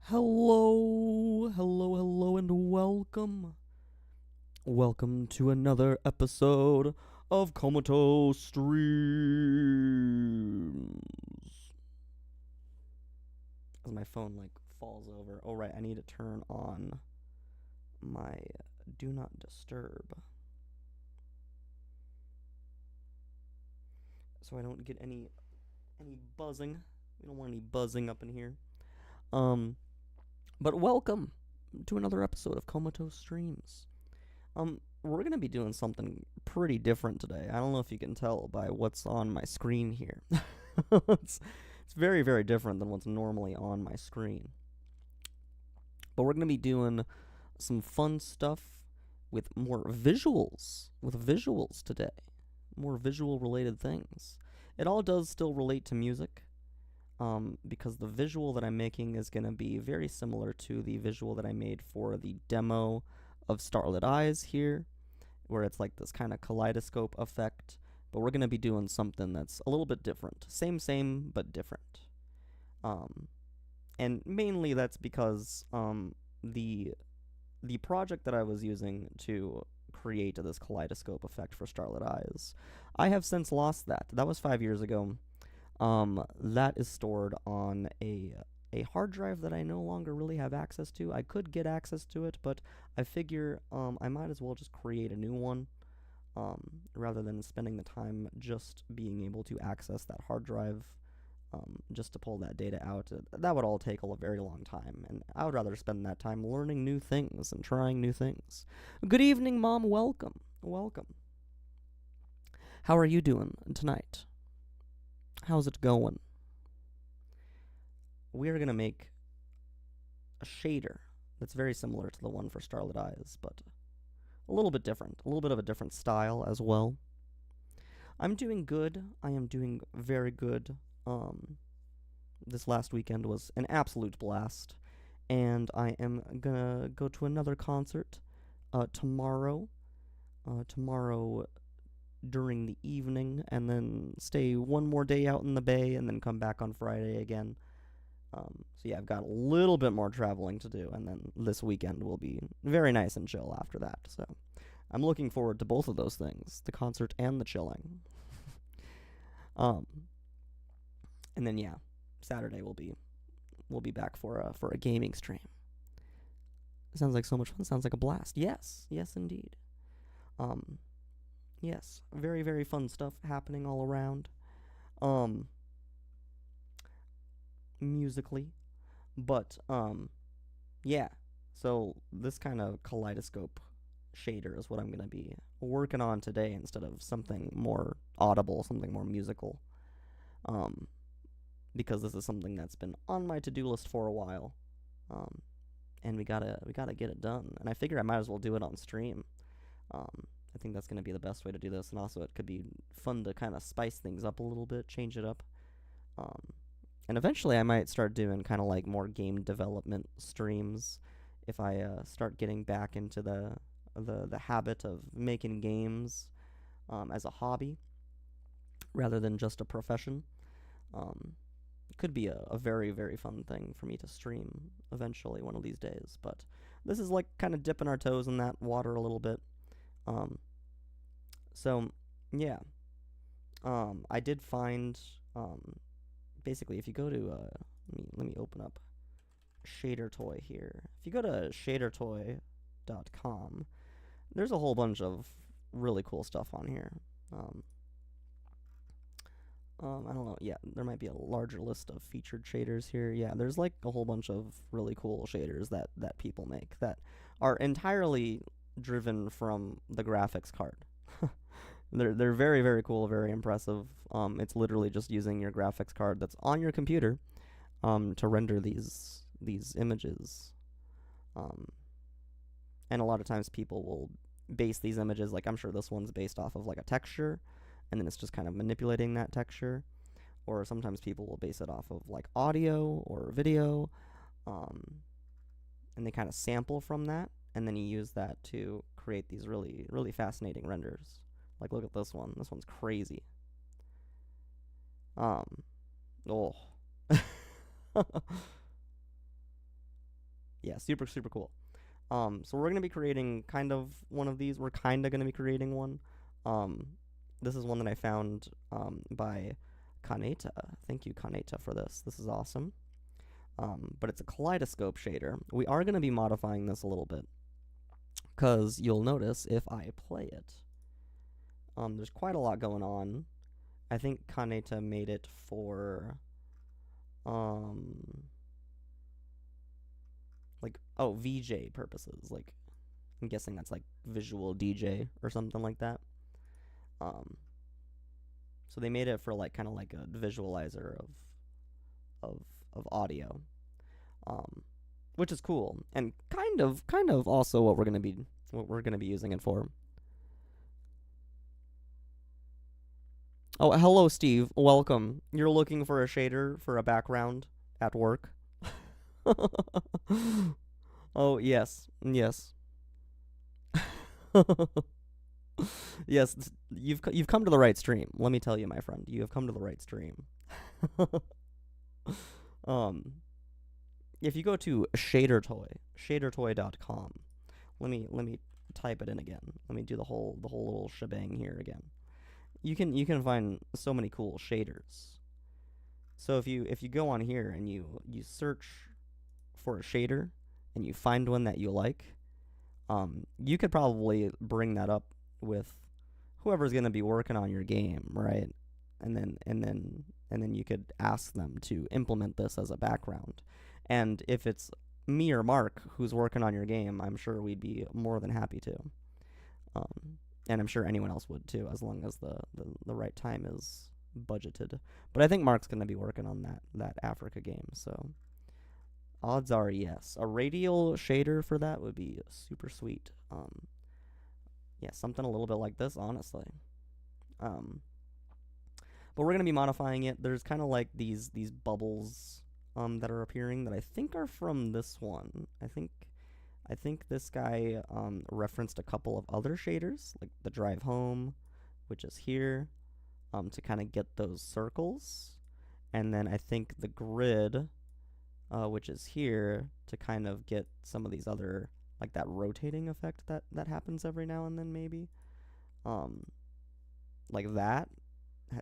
Hello, hello, hello, and welcome. Welcome to another episode of Comatose Streams. As my phone falls over. Oh right, I need to turn on my do not disturb, so I don't get any buzzing. We don't want any buzzing up in here. But welcome to another episode of Comatose Streams. We're gonna be doing something pretty different today. I don't know if you can tell by what's on my screen here. it's very, very different than what's normally on my screen. But we're gonna be doing some fun stuff with more visuals, today. More visual related things. It all does still relate to music, because the visual that I'm making is going to be very similar to the visual that I made for the demo of Starlit Eyes here, where it's like this kind of kaleidoscope effect, but we're going to be doing something that's a little bit different. Same, but different. And mainly that's because the project that I was using to create this kaleidoscope effect for Starlit Eyes, I have since lost that. That was 5 years ago. That is stored on a hard drive that I no longer really have access to. I could get access to it, but I figure I might as well just create a new one, rather than spending the time just being able to access that hard drive, just to pull that data out. That would all take a very long time, and I would rather spend that time learning new things and trying new things. Good evening, Mom. Welcome. How are you doing tonight? How's it going? We're going to make a shader that's very similar to the one for Starlit Eyes, but a little bit different. A little bit of a different style as well. I'm doing good. I am doing very good. This last weekend was an absolute blast, and I am going to go to another concert tomorrow. Tomorrow during the evening, and then stay one more day out in the bay, and then come back on Friday again. So yeah, I've got a little bit more traveling to do, and then this weekend will be very nice and chill after that. So I'm looking forward to both of those things, the concert and the chilling. And then yeah, Saturday we'll be back for a gaming stream. Sounds like so much fun. Sounds like a blast. Yes, indeed. Yes, very, very fun stuff happening all around, musically. But, yeah. So this kind of kaleidoscope shader is what I'm going to be working on today instead of something more audible, something more musical. Because this is something that's been on my to-do list for a while. And we gotta get it done. And I figure I might as well do it on stream. I think that's going to be the best way to do this, and also it could be fun to kind of spice things up a little bit, change it up. And eventually I might start doing kind of like more game development streams if I start getting back into the habit of making games as a hobby rather than just a profession. It could be a very, very fun thing for me to stream eventually one of these days, but this is like kind of dipping our toes in that water a little bit. So, yeah. I did find, basically, if you go to, let me open up Shader Toy here. If you go to shadertoy.com, there's a whole bunch of really cool stuff on here. I don't know, yeah, there might be a larger list of featured shaders here. Yeah, there's like a whole bunch of really cool shaders that people make that are entirely driven from the graphics card. They're very, very cool, very impressive. It's literally just using your graphics card that's on your computer to render these images. And a lot of times people will base these images, like I'm sure this one's based off of like a texture, and then it's just kind of manipulating that texture. Or sometimes people will base it off of like audio or video, and they kind of sample from that, and then you use that to create these really, really fascinating renders. Like, look at this one. This one's crazy. Oh. Yeah, super, super cool. So we're gonna be creating kind of one of these. We're kinda gonna be creating one. Um, this is one that I found by Kaneta. Thank you, Kaneta, for this. This is awesome. But it's a Kaleidoscope shader. We are gonna be modifying this a little bit, cause you'll notice if I play it, there's quite a lot going on. I think Kaneta made it for like, oh, VJ purposes. Like, I'm guessing that's like visual DJ or something like that. So they made it for like kind of like a visualizer of of audio, um, which is cool and kind of also what we're gonna be using it for. Oh, hello, Steve. Welcome. You're looking for a shader for a background at work? Oh, yes. Yes. Yes, you've come to the right stream. Let me tell you, my friend, you have come to the right stream. um, if you go to shadertoy.com, let me type it in again. Let me do the whole little shebang here again. You can find so many cool shaders. So if you go on here and you search for a shader and you find one that you like, you could probably bring that up with whoever's going to be working on your game, right? And then you could ask them to implement this as a background. And if it's me or Mark who's working on your game, I'm sure we'd be more than happy to. And I'm sure anyone else would too, as long as the right time is budgeted. But I think Mark's going to be working on that Africa game, so odds are yes. A radial shader for that would be super sweet. Yeah, something a little bit like this, honestly. But we're gonna be modifying it. There's kind of like these bubbles that are appearing that I think are from this one. I think this guy referenced a couple of other shaders, like the drive home, which is here, to kind of get those circles, and then I think the grid, which is here, to kind of get some of these other, like that rotating effect that happens every now and then, maybe, like that.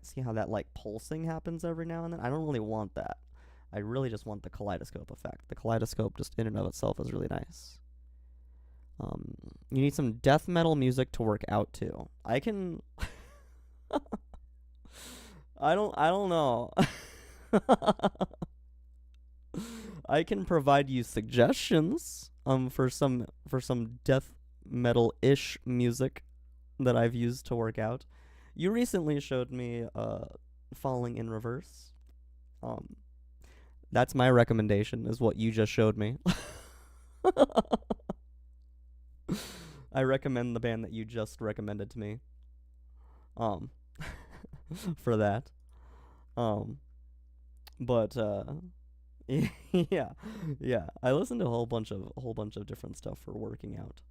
See how that like pulsing happens every now and then? I don't really want that. I really just want the kaleidoscope effect. The kaleidoscope just in and of itself is really nice. You need some death metal music to work out to. I can I don't know. I can provide you suggestions for some death metal-ish music that I've used to work out. You recently showed me Falling in Reverse. That's my recommendation, is what you just showed me. I recommend the band that you just recommended to me. For that. But yeah, yeah. I listened to a whole bunch of different stuff for working out.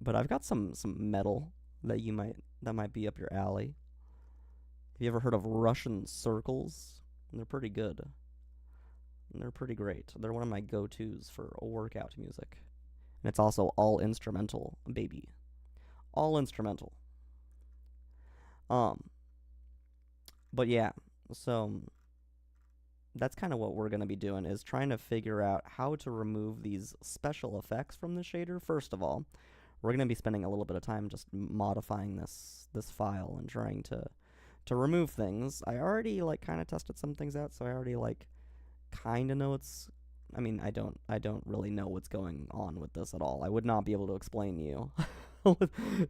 But I've got some metal that might be up your alley. Have you ever heard of Russian circles? They're pretty good. And they're pretty great. They're one of my go-tos for workout music. And it's also all instrumental, baby. All instrumental. But yeah, so that's kind of what we're going to be doing, is trying to figure out how to remove these special effects from the shader. First of all, we're going to be spending a little bit of time just modifying this file and trying to remove things. I already like kind of tested some things out, so I already like kind of know I mean, I don't really know what's going on with this at all. I would not be able to explain to you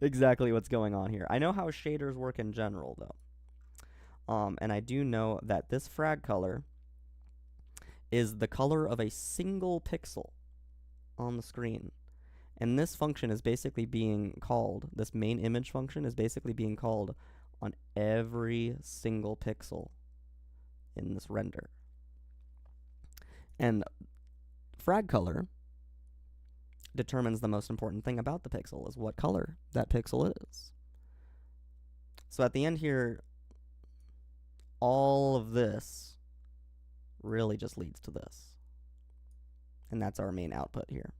exactly what's going on here. I know how shaders work in general, though. And I do know that this frag color is the color of a single pixel on the screen. And this function is basically being called, this main image function is basically being called on every single pixel in this render. And frag color determines the most important thing about the pixel, is what color that pixel is. So at the end here, all of this really just leads to this. and that's our main output here.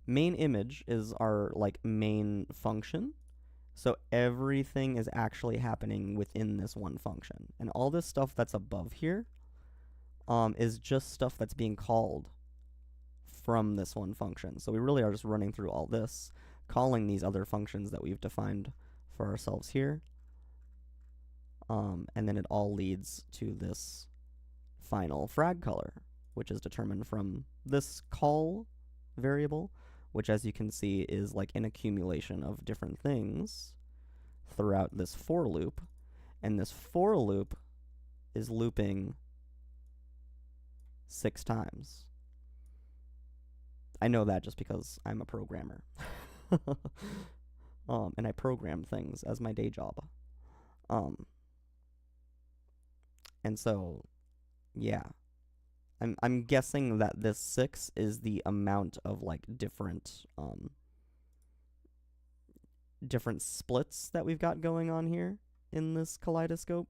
Main image is our like main function. So everything is actually happening within this one function. And all this stuff that's above here is just stuff that's being called from this one function. So we really are just running through all this, calling these other functions that we've defined for ourselves here. And then it all leads to this final frag color, which is determined from this call variable, which, as you can see, is like an accumulation of different things throughout this for loop. And this for loop is looping 6 times. I know that just because I'm a programmer. And I program things as my day job. And so, yeah. I'm guessing that this 6 is the amount of like different splits that we've got going on here in this kaleidoscope.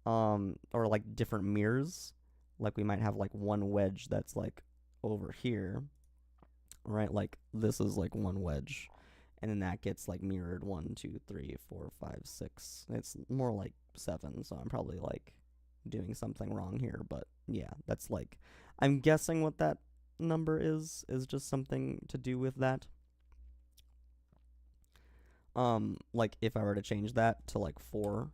Or like different mirrors. Like we might have like one wedge that's like over here. Right? Like this is like one wedge. And then that gets like mirrored 1, 2, 3, 4, 5, 6. It's more like 7, so I'm probably like doing something wrong here, but yeah, that's like, I'm guessing what that number is just something to do with that. Like if I were to change that to like 4,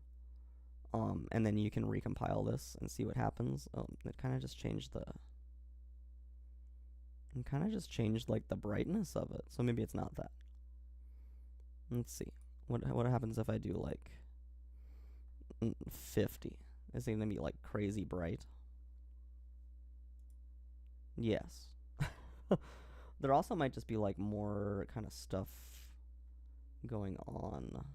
and then you can recompile this and see what happens. It kind of just changed like the brightness of it, so maybe it's not that. Let's see, what happens if I do like 50? Is it going to be like crazy bright? Yes. There also might just be like more kind of stuff going on.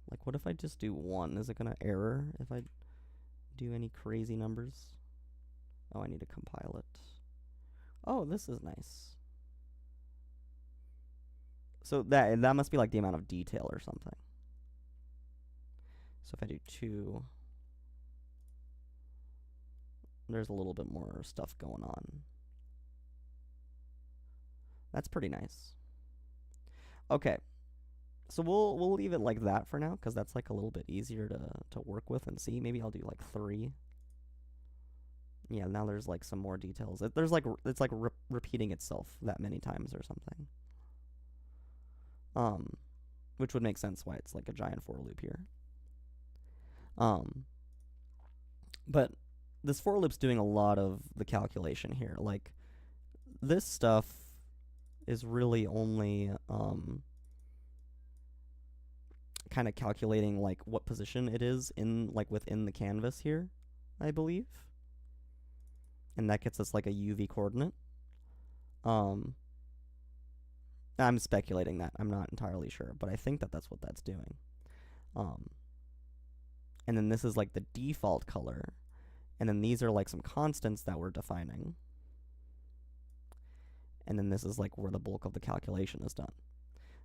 Like what if I just do 1? Is it going to error if I do any crazy numbers? Oh, I need to compile it. Oh, this is nice. So that must be like the amount of detail or something. So if I do 2, there's a little bit more stuff going on. That's pretty nice. Okay, so we'll leave it like that for now, because that's like a little bit easier to work with and see. Maybe I'll do like 3. Yeah, now there's like some more details. It's like repeating itself that many times or something. Which would make sense why it's like a giant for loop here. But this for loop's doing a lot of the calculation here. Like, this stuff is really only kind of calculating like what position it is in like within the canvas here, I believe. And that gets us like a UV coordinate. I'm speculating that. I'm not entirely sure, but I think that that's what that's doing. And then this is like the default color. And then these are like some constants that we're defining. And then this is like where the bulk of the calculation is done.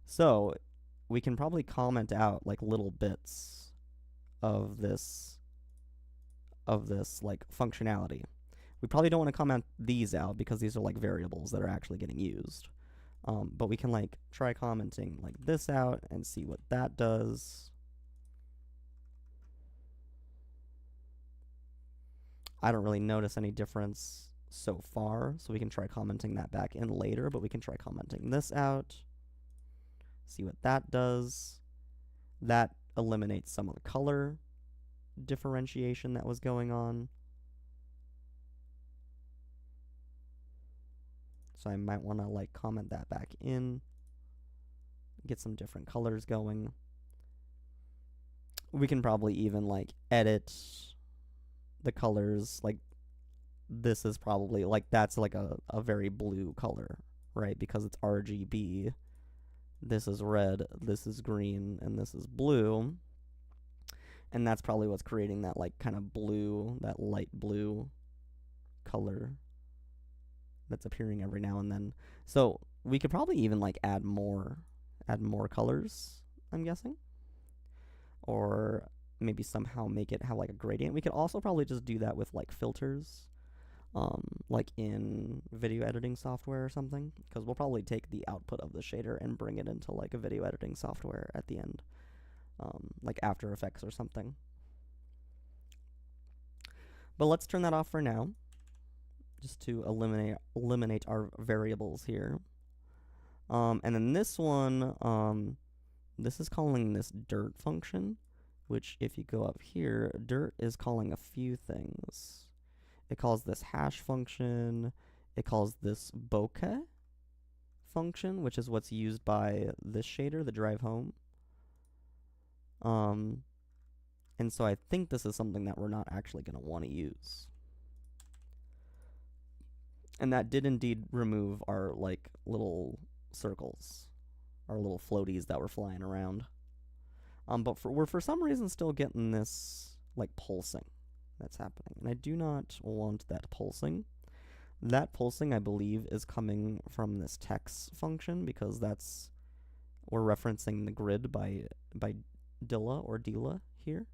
So we can probably comment out like little bits of this like functionality. We probably don't want to comment these out because these are like variables that are actually getting used. But we can like try commenting like this out and see what that does. I don't really notice any difference so far, so we can try commenting that back in later, but we can try commenting this out, see what that does. That eliminates some of the color differentiation that was going on. So I might want to like comment that back in, get some different colors going. We can probably even like edit the colors. Like this is probably like, that's like a very blue color, right? Because it's RGB. This is red, this is green, and this is blue. And that's probably what's creating that like kind of blue, that light blue color that's appearing every now and then. So we could probably even like add more colors, I'm guessing. Or maybe somehow make it have like a gradient. We could also probably just do that with like filters, like in video editing software or something, because we'll probably take the output of the shader and bring it into like a video editing software at the end, like After Effects or something. But let's turn that off for now, just to eliminate our variables here. And then this one, this is calling this dirt function, which if you go up here, dirt is calling a few things. It calls this hash function. It calls this bokeh function, which is what's used by this shader, the drive home. And so I think this is something that we're not actually going to want to use. And that did indeed remove our like little circles, our little floaties that were flying around. But we're for some reason still getting this like pulsing that's happening, and I do not want that pulsing. That pulsing, I believe, is coming from this text function, because we're referencing the grid by Dilla or Dila here,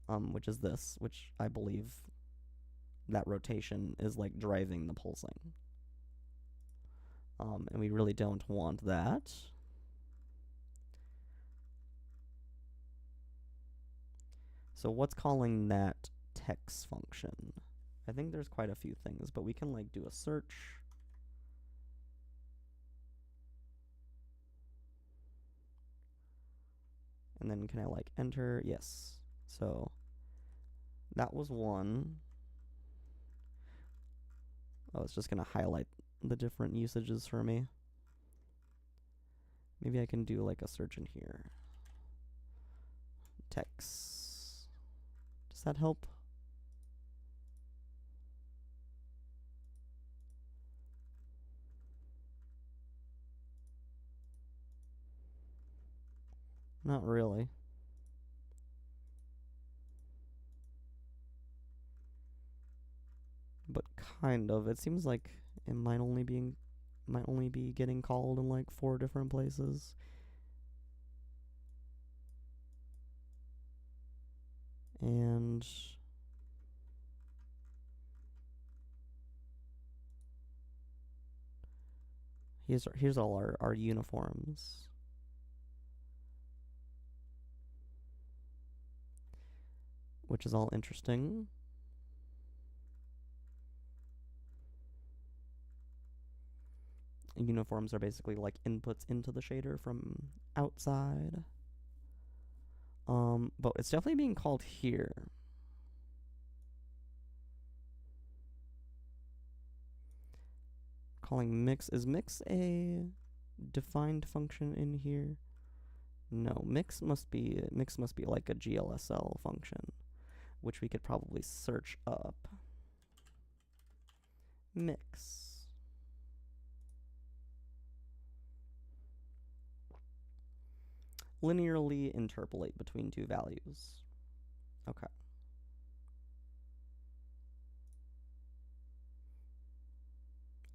which is this, which I believe that rotation is like driving the pulsing. And we really don't want that. So what's calling that text function? I think there's quite a few things, but we can like do a search. And then can I like enter? Yes. So that was one. Oh, it's just gonna highlight the different usages for me. Maybe I can do like a search in here. Text. Does that help? Not really. But kind of. It seems like it might only be getting called in like 4 different places. And here's all our uniforms. Which is all interesting. Uniforms are basically like inputs into the shader from outside. But it's definitely being called here. Calling mix. Is mix a defined function in here? No, mix must be like a GLSL function, which we could probably search up. Mix. Linearly interpolate between 2 values. Okay.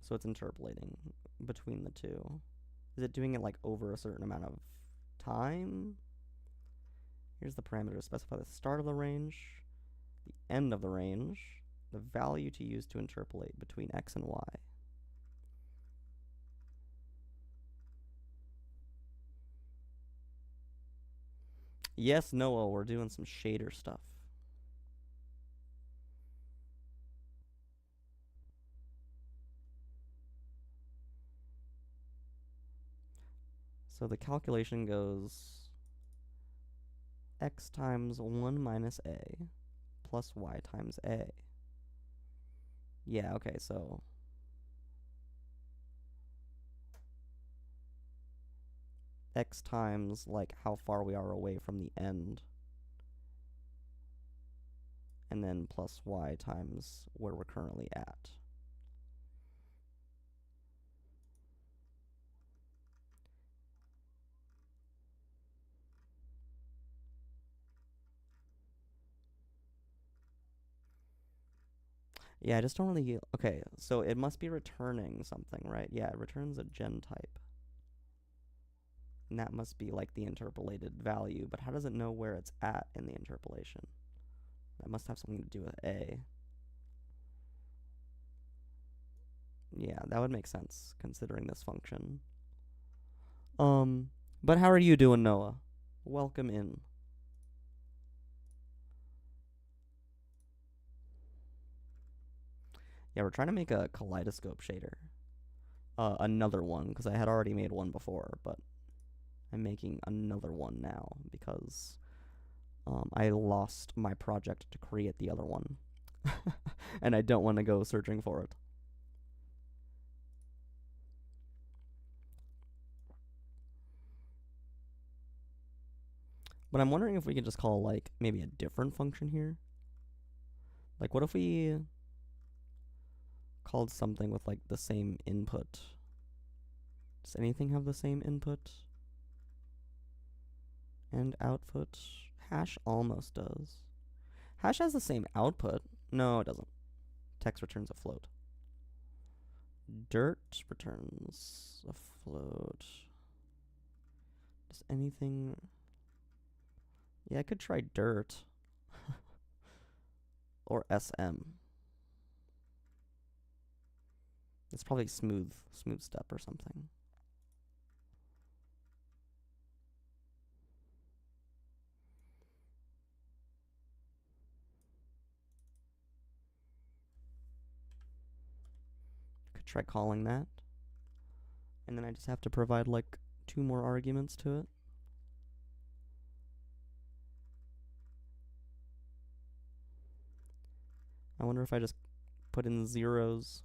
So it's interpolating between the two. Is it doing it like over a certain amount of time? Here's the parameter. Specify the start of the range, the end of the range, the value to use to interpolate between x and y. Yes, Noah, we're doing some shader stuff. So the calculation goes x times 1 minus a plus y times a. Yeah, okay, so x times like how far we are away from the end, and then plus y times where we're currently at. Yeah, I just don't really... Okay, so it must be returning something, right? Yeah, it returns a gen type. And that must be like the interpolated value, but how does it know where it's at in the interpolation? That must have something to do with A. Yeah, that would make sense, considering this function. But how are you doing, Noah? Welcome in. Yeah, we're trying to make a Kaleidoscope shader. Another one, because I had already made one before, but I'm making another one now, because I lost my project to create the other one. And I don't want to go searching for it. But I'm wondering if we could just call, like, maybe a different function here. Like, what if we called something with, like, the same input? Does anything have the same input and output? Hash almost does. Hash has the same output. No, it doesn't. Text returns a float. Dirt returns a float. Does anything... Yeah, I could try dirt. Or SM. It's probably smooth step or something. Could try calling that. And then I just have to provide like 2 more arguments to it. I wonder if I just put in zeros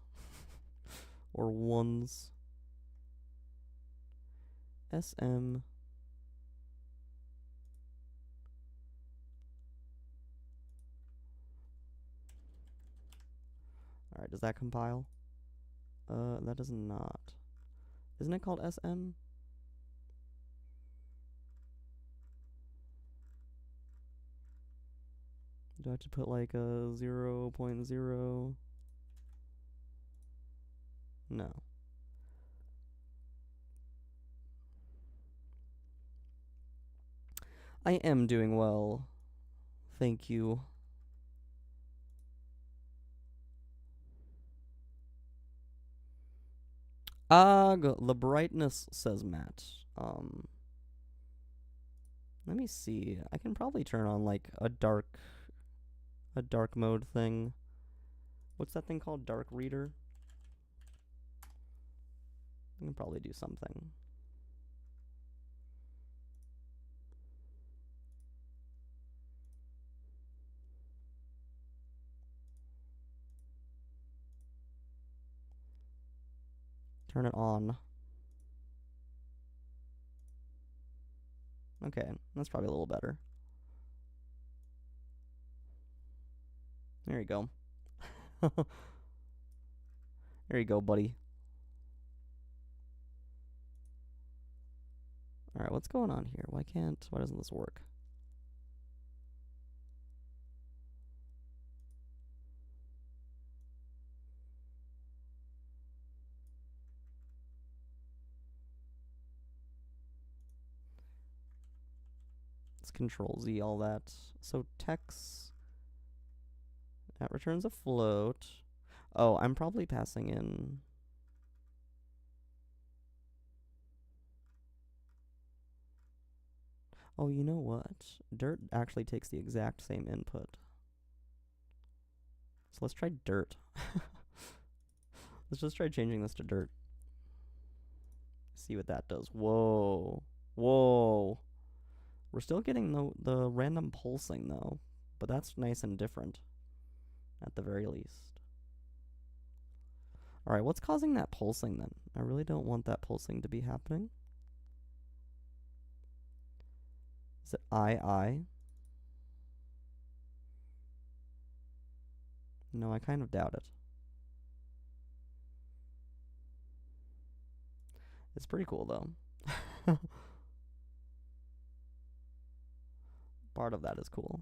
or ones. SM. Alright, does that compile? That does not. Isn't it called SM? Do I have to put like a 0.0? No. I am doing well. Thank you. The brightness, says Matt. Let me see. I can probably turn on like a dark mode thing. What's that thing called? Dark reader? I can probably do something. Turn it on. Okay, that's probably a little better. There you go. There you go, buddy. Alright, what's going on here? Why doesn't this work? Let's Control Z all that. So text, that returns a float. Oh, I'm probably passing in... Oh, you know what? Dirt actually takes the exact same input. So let's try dirt. Let's just try changing this to dirt. See what that does. Whoa. Whoa. We're still getting the random pulsing, though. But that's nice and different, at the very least. Alright, what's causing that pulsing, then? I really don't want that pulsing to be happening. Is it I? No, I kind of doubt it. It's pretty cool, though. Part of that is cool.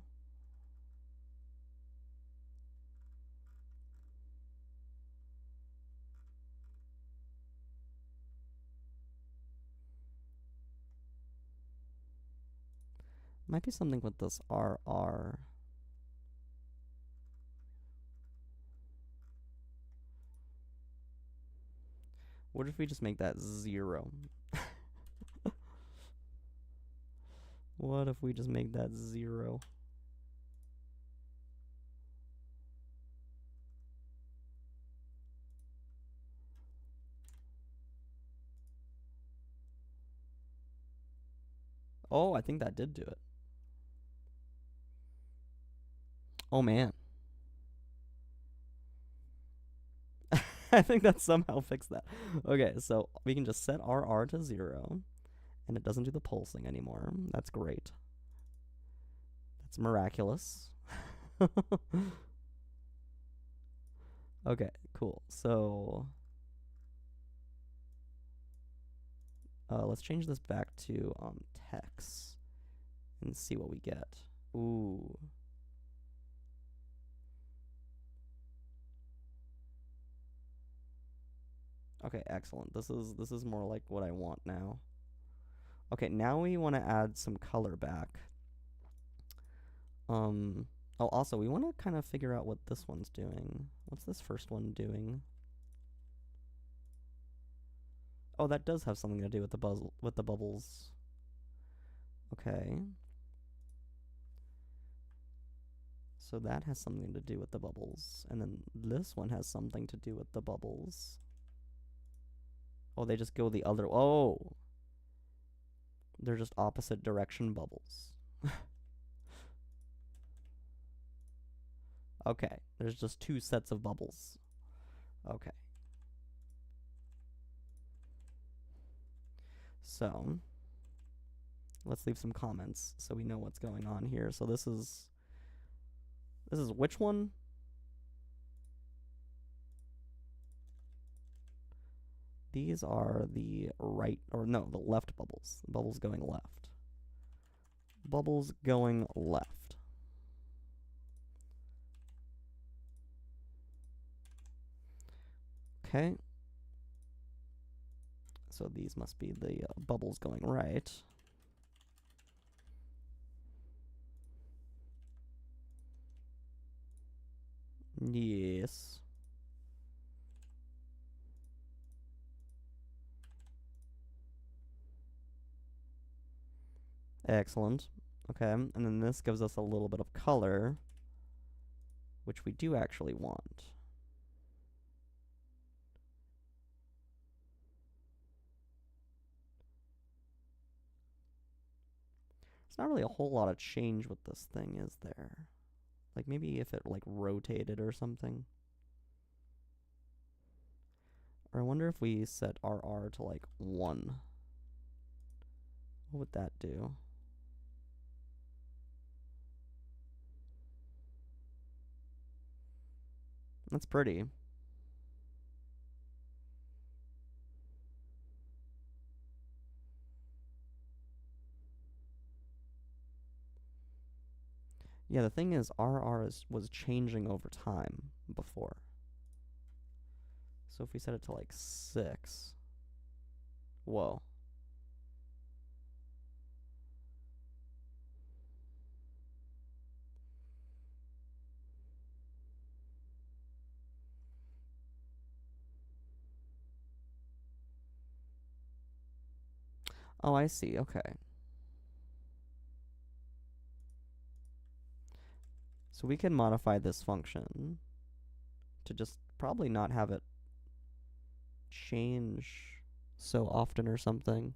Might be something with this RR. What if we just make that 0? What if we just make that 0? Oh, I think that did do it. Oh, man. I think that somehow fixed that. Okay, so we can just set RR to 0, and it doesn't do the pulsing anymore. That's great. That's miraculous. Okay, cool. So let's change this back to text and see what we get. Ooh. Okay, excellent. This is more like what I want now. Okay, now we want to add some color back. Oh, also, we want to kind of figure out what this one's doing. What's this first one doing? Oh, that does have something to do with the bubbles. Okay. So that has something to do with the bubbles. And then this one has something to do with the bubbles. Oh, they just go the other... Oh! They're just opposite direction bubbles. Okay, there's just 2 sets of bubbles. Okay. So, let's leave some comments so we know what's going on here. So this is which one? These are the right, or no, the left bubbles. Bubbles going left. Bubbles going left. Okay. So these must be the bubbles going right. Yes. Excellent. Okay, and then this gives us a little bit of color, which we do actually want. There's not really a whole lot of change with this thing, is there? Like, maybe if it, like, rotated or something. Or I wonder if we set RR to, like, 1. What would that do? That's pretty. Yeah, the thing is, RR was changing over time before. So if we set it to, like, 6... Whoa. Oh, I see. Okay. So we can modify this function to just probably not have it change so often or something.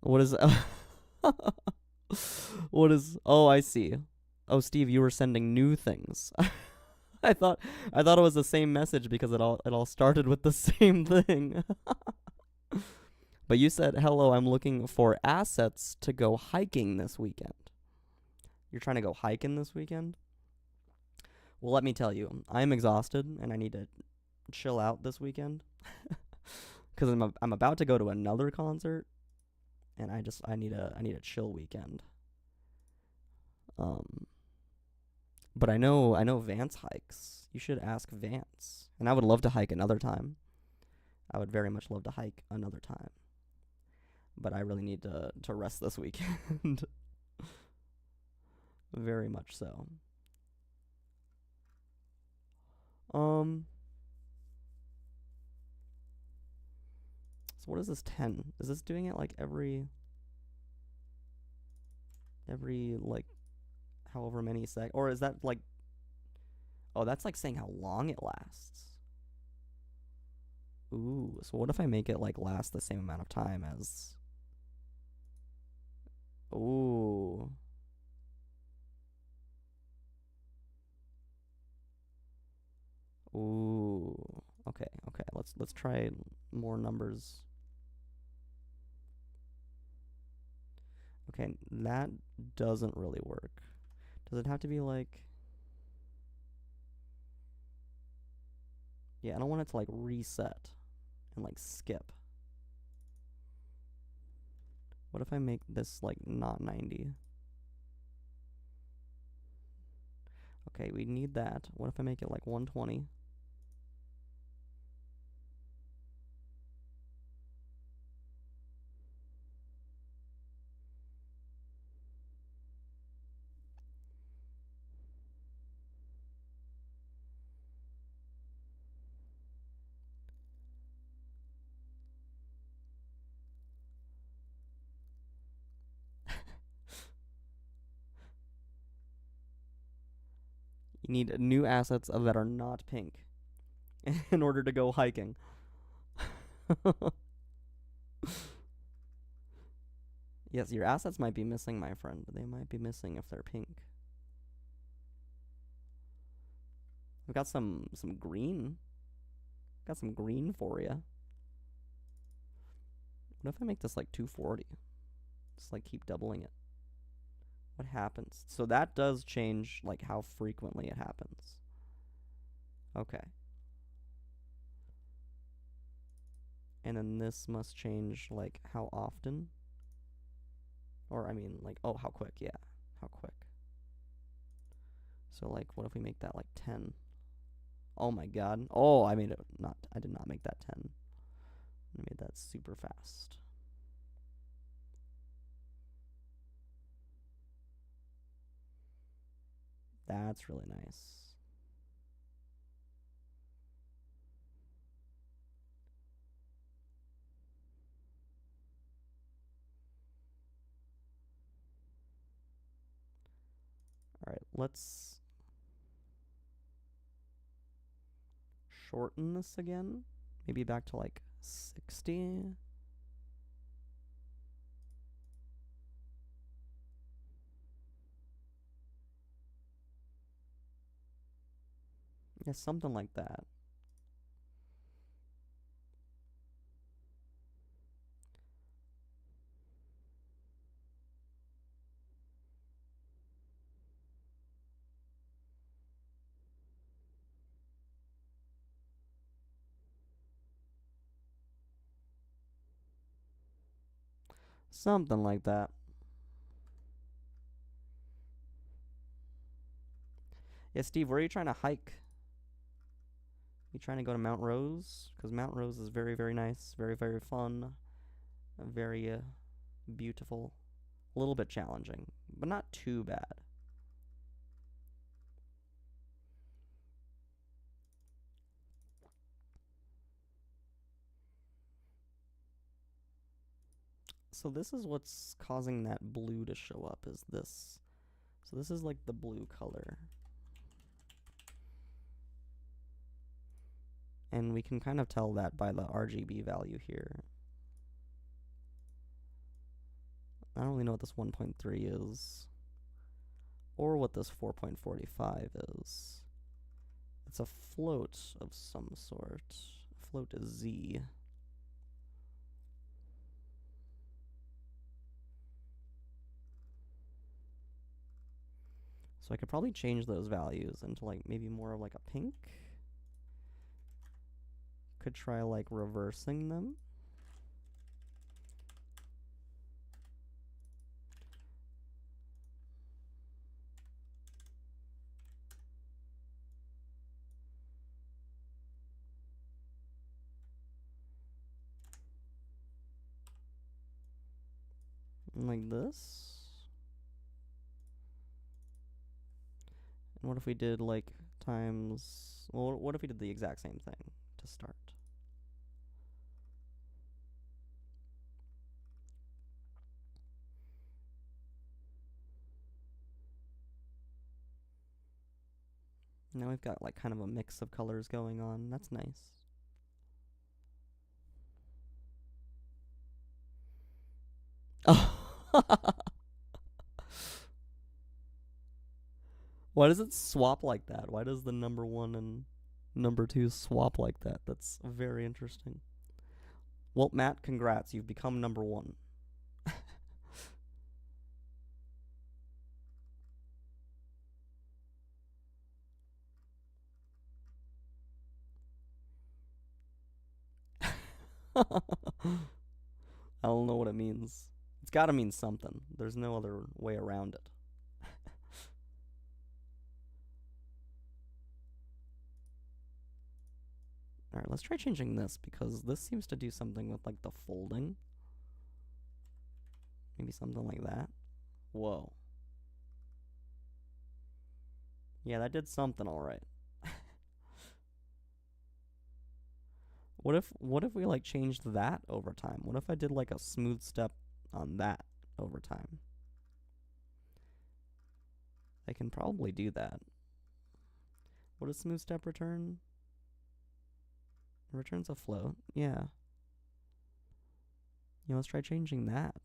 What is... What is... Oh, I see. Oh, Steve, you were sending new things. I thought it was the same message because it all started with the same thing. But you said, "Hello, I'm looking for assets to go hiking this weekend." You're trying to go hiking this weekend? Well, let me tell you, I'm exhausted and I need to chill out this weekend because I'm about to go to another concert, and I need a chill weekend. But I know Vance hikes. You should ask Vance. And I would love to hike another time. I would very much love to hike another time. But I really need to rest this weekend. Very much so. So what is this 10? Is this doing it like every like however many sec, or is that like, oh, that's like saying how long it lasts. Ooh, so what if I make it like last the same amount of time as, ooh. Ooh. Okay, okay. Let's try more numbers. Okay, that doesn't really work. Does it have to be like, yeah, I don't want it to like reset and like skip. What if I make this like not 90? Okay, we need that. What if I make it like 120? You need new assets that are not pink in order to go hiking. Yes, your assets might be missing, my friend. They might be missing if they're pink. We've got some green. Got some green for you. What if I make this like 240? Just like keep doubling it. What happens? So that does change like how frequently it happens. Okay. And then this must change like how often. Or I mean like, oh, how quick, yeah. How quick. So like what if we make that like 10? Oh my god. Oh, I made it not, I did not make that 10. I made that super fast. That's really nice. Alright, let's shorten this again. Maybe back to like 60. Yeah, something like that. Something like that. Yeah, Steve, where are you trying to hike? You trying to go to Mount Rose? Because Mount Rose is very, very nice. Very, very fun. Very beautiful. A little bit challenging, but not too bad. So this is what's causing that blue to show up, is this. So this is like the blue color. And we can kind of tell that by the RGB value here. I don't really know what this 1.3 is, or what this 4.45 is. It's a float of some sort. Float is Z. So I could probably change those values into like maybe more of like a pink. Could try like reversing them. Like this. And what if we did like times, well, what if we did the exact same thing to start? Now we've got like kind of a mix of colors going on. That's nice. Oh. Why does it swap like that? Why does the number 1 and number 2 swap like that? That's very interesting. Well, Matt, congrats. You've become number 1. I don't know what it means. It's got to mean something. There's no other way around it. Alright, let's try changing this because this seems to do something with like the folding. Maybe something like that. Whoa. Yeah, that did something alright. What if we like changed that over time? What if I did like a smooth step on that over time? I can probably do that. What does smooth step return? It returns a float. Yeah. Yeah, let's try changing that.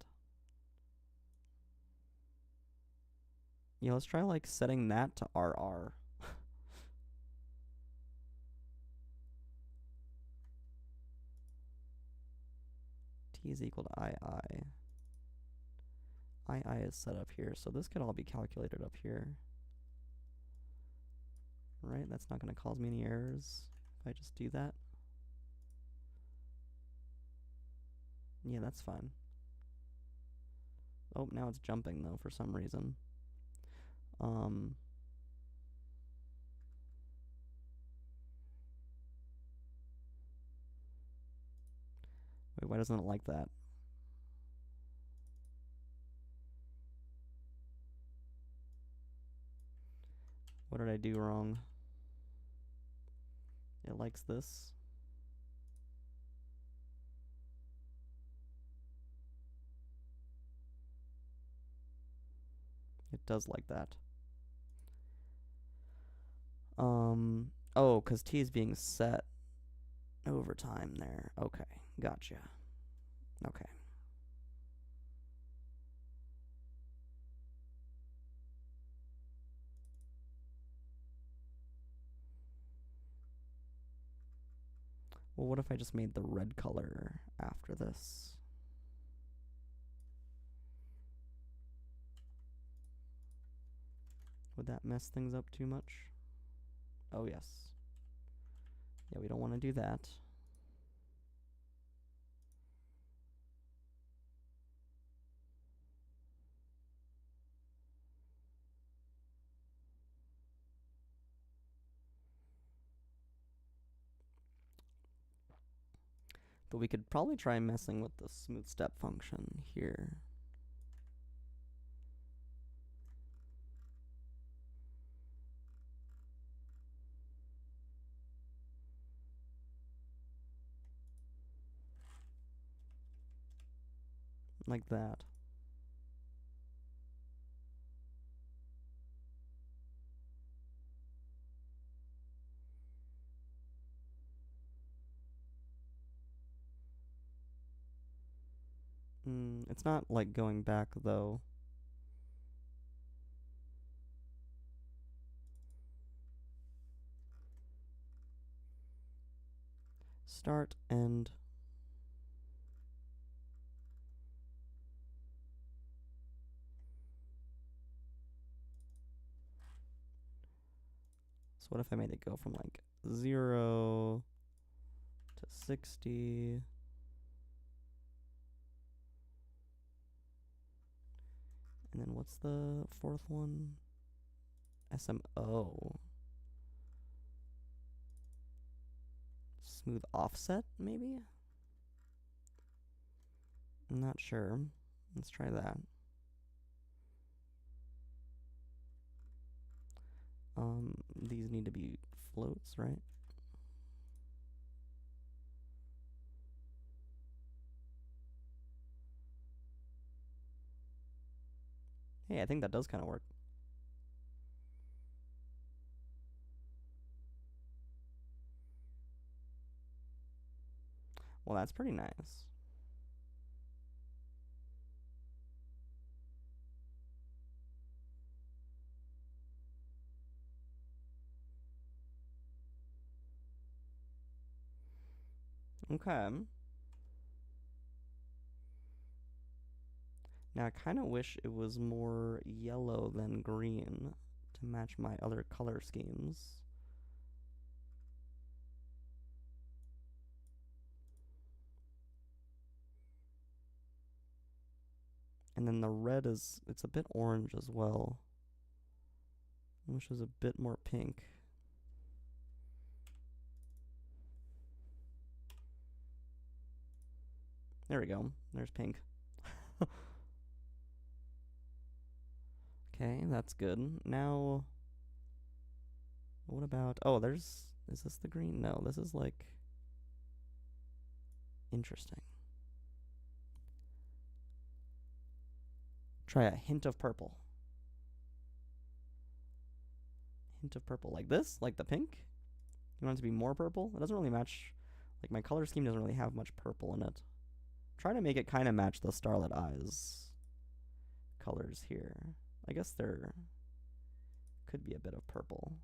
Yeah, let's try like setting that to RR. T is equal to II. II is set up here, so this could all be calculated up here. Right? That's not going to cause me any errors if I just do that. Yeah, that's fine. Oh, now it's jumping though for some reason. Wait, why doesn't it like that? What did I do wrong? It likes this. It does like that. Oh, because T is being set over time there. Okay, gotcha. Okay. Well, what if I just made the red color after this? Would that mess things up too much? Oh, yes. Yeah, we don't want to do that. But we could probably try messing with the smooth step function here. Like that. It's not like going back though. Start, end. So what if I made it go from like 0 to 60? And then what's the fourth one? SMO. Smooth offset, maybe? I'm not sure. Let's try that. These need to be floats, right? Hey, I think that does kind of work. Well, that's pretty nice. Okay. Now, I kind of wish it was more yellow than green to match my other color schemes. And then the red it's a bit orange as well. I wish it was a bit more pink. There we go. There's pink. Okay, that's good. Now, what about... Oh, is this the green? No, this is like... Interesting. Try a hint of purple. Hint of purple. Like this? Like the pink? You want it to be more purple? It doesn't really match... Like, my color scheme doesn't really have much purple in it. Try to make it kind of match the Starlit Eyes colors here. I guess there could be a bit of purple.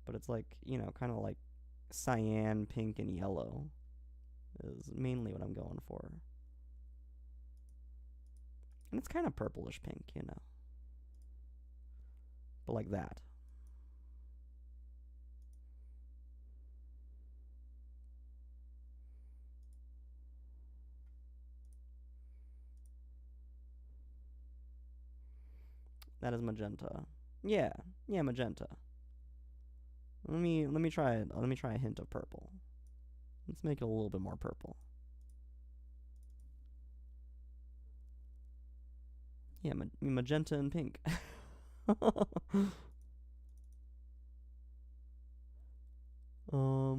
But it's like, you know, kind of like cyan, pink, and yellow is mainly what I'm going for. And it's kind of purplish pink, you know. But like that. That is magenta. Yeah, magenta. Let me try it. Let me try a hint of purple. Let's make it a little bit more purple. Yeah, magenta and pink. So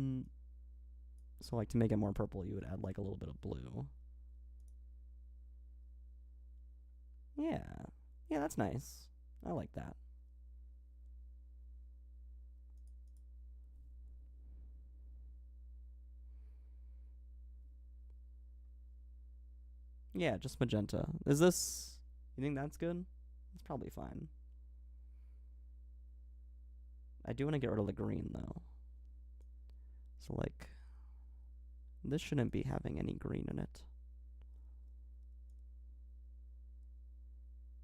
like to make it more purple, you would add like a little bit of blue. Yeah. Yeah, that's nice. I like that. Yeah, just magenta. Is this... You think that's good? It's probably fine. I do want to get rid of the green, though. So, like... This shouldn't be having any green in it.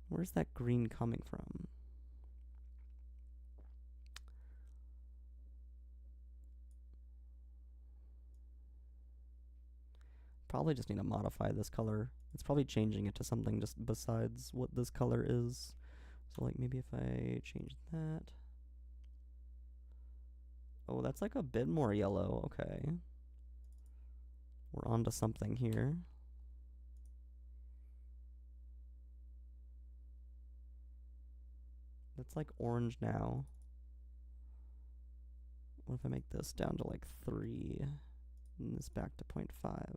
Where's that green coming from? Probably just need to modify this color. It's probably changing it to something just besides what this color is. So, like, maybe if I change that... Oh, that's like a bit more yellow. Okay. We're onto something here. That's like orange now. What if I make this down to like 3 and this back to 0.5?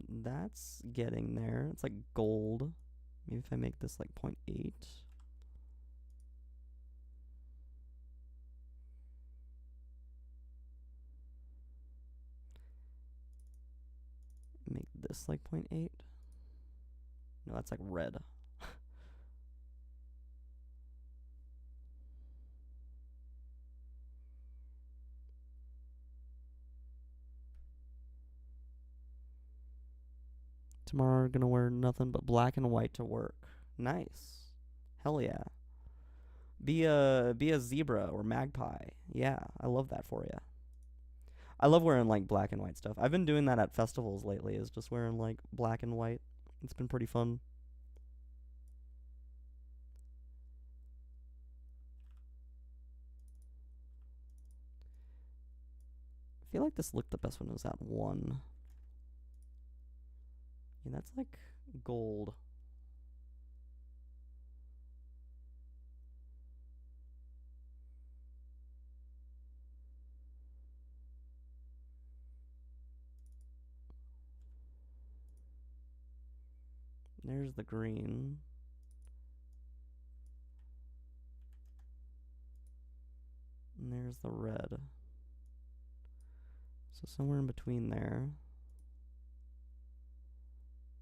That's getting there. It's like gold. Maybe if I make this like 0.8. Make this like 0.8. No, that's like red. Tomorrow we're gonna wear nothing but black and white to work. Nice. Hell yeah. Be a zebra or magpie. Yeah, I love that for you. I love wearing like black and white stuff. I've been doing that at festivals lately, is just wearing like black and white. It's been pretty fun. feel like this looked the best when it was at 1. Yeah, that's like gold. There's the green. And there's the red. So somewhere in between there.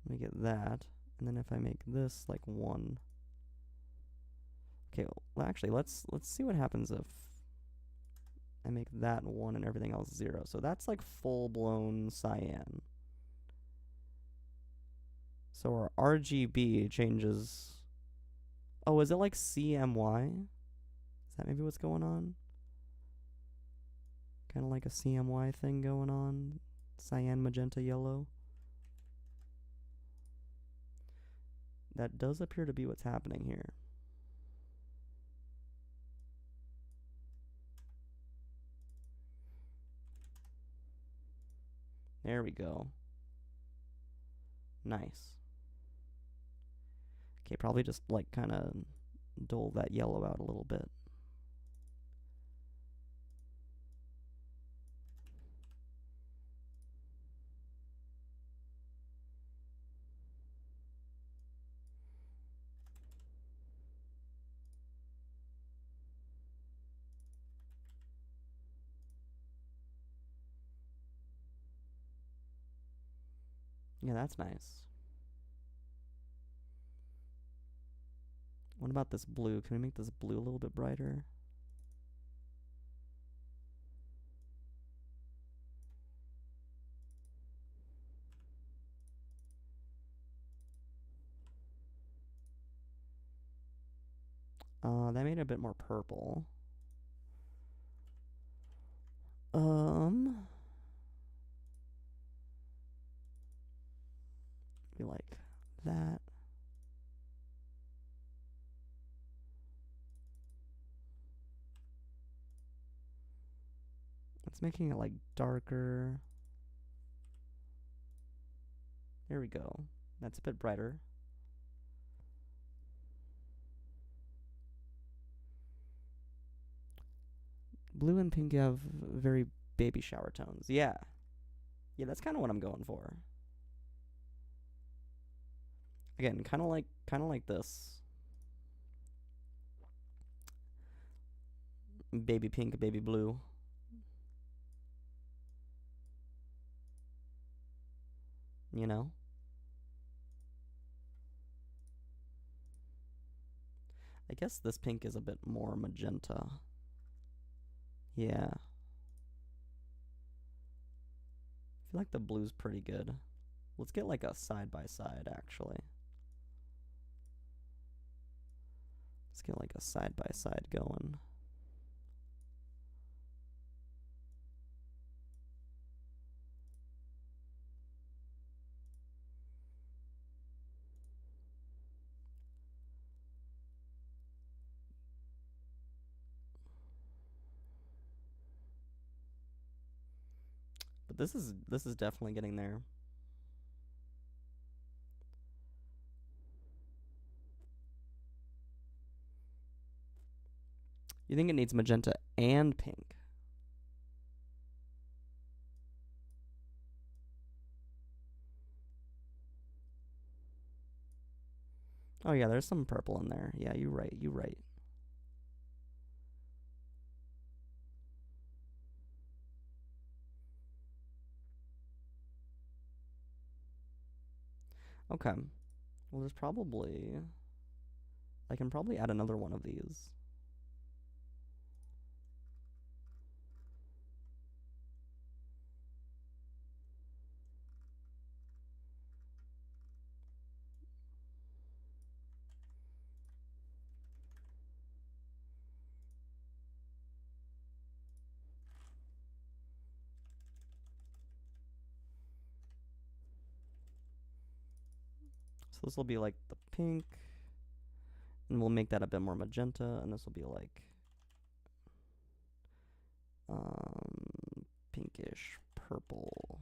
Let me get that. And then if I make this like 1. Okay, well actually let's see what happens if I make that 1 and everything else 0. So that's like full-blown cyan. So our RGB changes. Oh, is it like CMY? Is that maybe what's going on? Kind of like a CMY thing going on. Cyan, magenta, yellow. That does appear to be what's happening here. There we go. Nice. Okay, probably just like kind of dull that yellow out a little bit. Yeah, that's nice. What about this blue? Can we make this blue a little bit brighter? That made it a bit more purple. Be like that. It's making it like darker. There we go. That's a bit brighter. Blue and pink have very baby shower tones. Yeah. Yeah, that's kind of what I'm going for. Again, kind of like this. Baby pink, baby blue. You know? I guess this pink is a bit more magenta. Yeah. I feel like the blue's pretty good. Let's get like a side by side, actually. Let's get like a side by side going. But this is definitely getting there. You think it needs magenta and pink? Oh yeah, there's some purple in there. Yeah, you're right. You're right. Okay. Well, there's probably... I can probably add another one of these. So this will be like the pink. And we'll make that a bit more magenta. And this will be like... pink pinkish purple.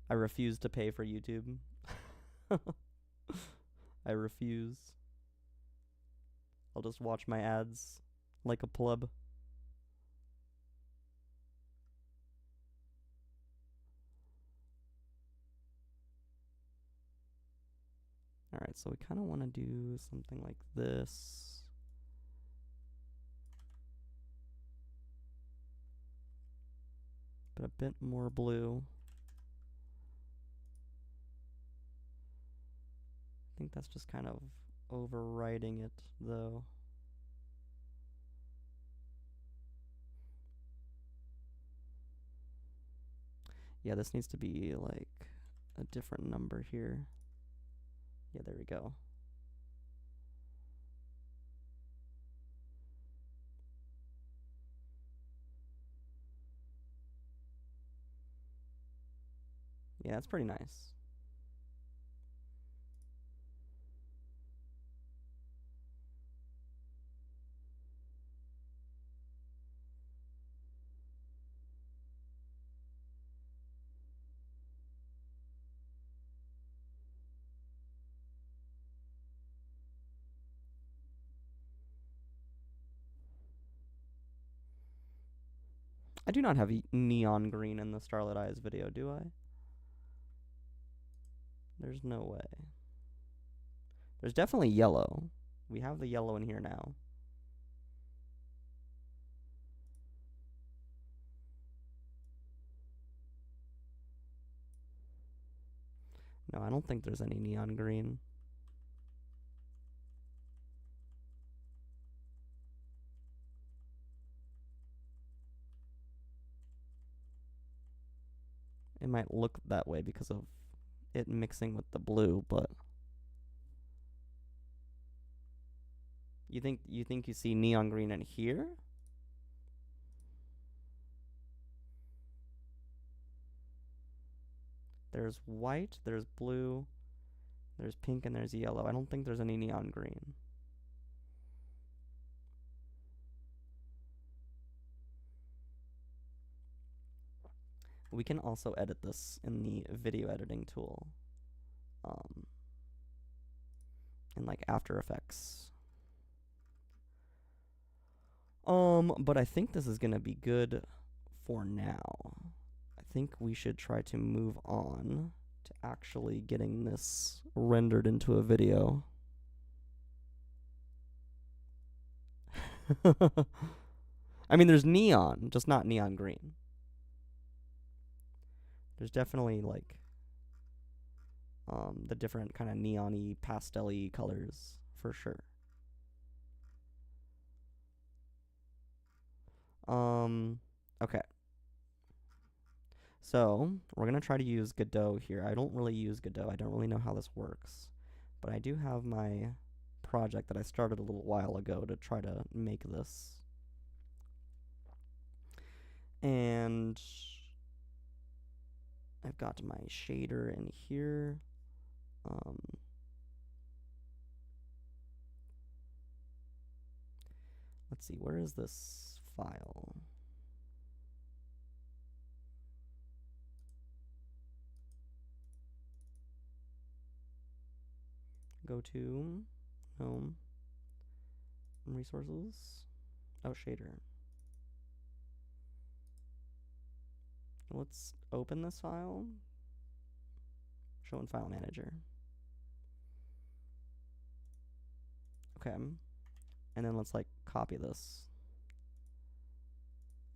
I refuse to pay for YouTube. I refuse. I'll just watch my ads like a pleb. Alright, so we kind of want to do something like this. But a bit more blue. I think that's just kind of overriding it, though. Yeah, this needs to be like a different number here. Yeah, there we go. Yeah, that's pretty nice. I do not have neon green in the Starlit Eyes video, do I? There's no way. There's definitely yellow. We have the yellow in here now. No, I don't think there's any neon green. It might look that way because of it mixing with the blue, but you think you see neon green in here? There's white, there's blue, there's pink, and there's yellow. I don't think there's any neon green. We can also edit this in the video editing tool. In like After Effects. But I think this is gonna be good for now. I think we should try to move on to actually getting this rendered into a video. I mean, there's neon, just not neon green. There's definitely like the different kind of neon-y, pastel-y colors for sure. Okay. So, we're going to try to use Godot here. I don't really use Godot. I don't really know how this works. But I do have my project that I started a little while ago to try to make this. And I've got my shader in here. Let's see, where is this file? Go to Home, Resources. Oh, shader. Let's open this file. Show in File Manager. Okay. And then let's like copy this.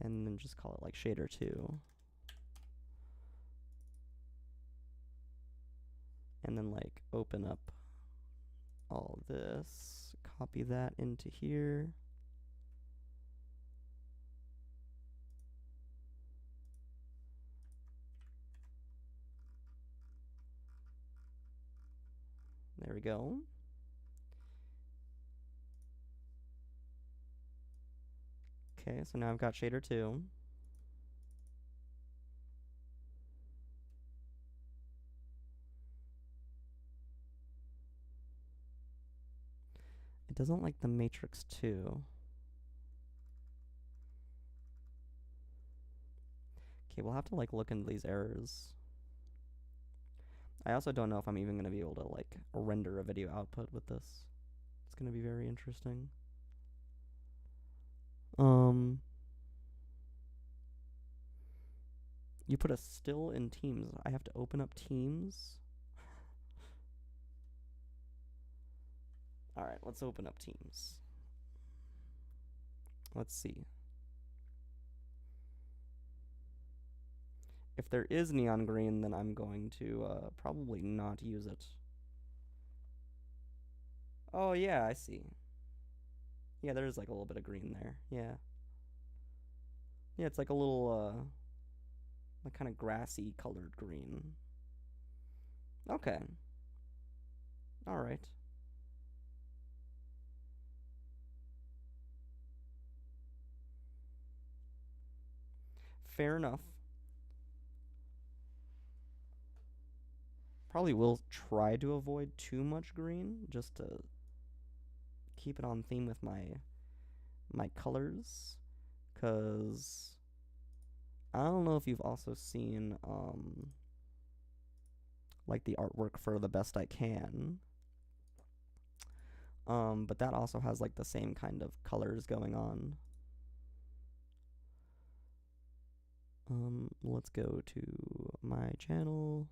And then just call it like shader 2. And then like open up all this, copy that into here. There we go. Okay, so now I've got shader 2. It doesn't like the matrix 2. Okay, we'll have to like look into these errors. I also don't know if I'm even going to be able to like render a video output with this. It's going to be very interesting. You put a still in Teams. I have to open up Teams. Alright, let's open up Teams. Let's see. If there is neon green, then I'm going to probably not use it. Oh, yeah, I see. Yeah, there's like a little bit of green there. Yeah. Yeah, it's like a little, like kind of grassy colored green. Okay. Alright. Fair enough. Probably will try to avoid too much green, just to keep it on theme with my colors, because I don't know if you've also seen like the artwork for The Best I Can, but that also has like the same kind of colors going on. Let's go to my channel,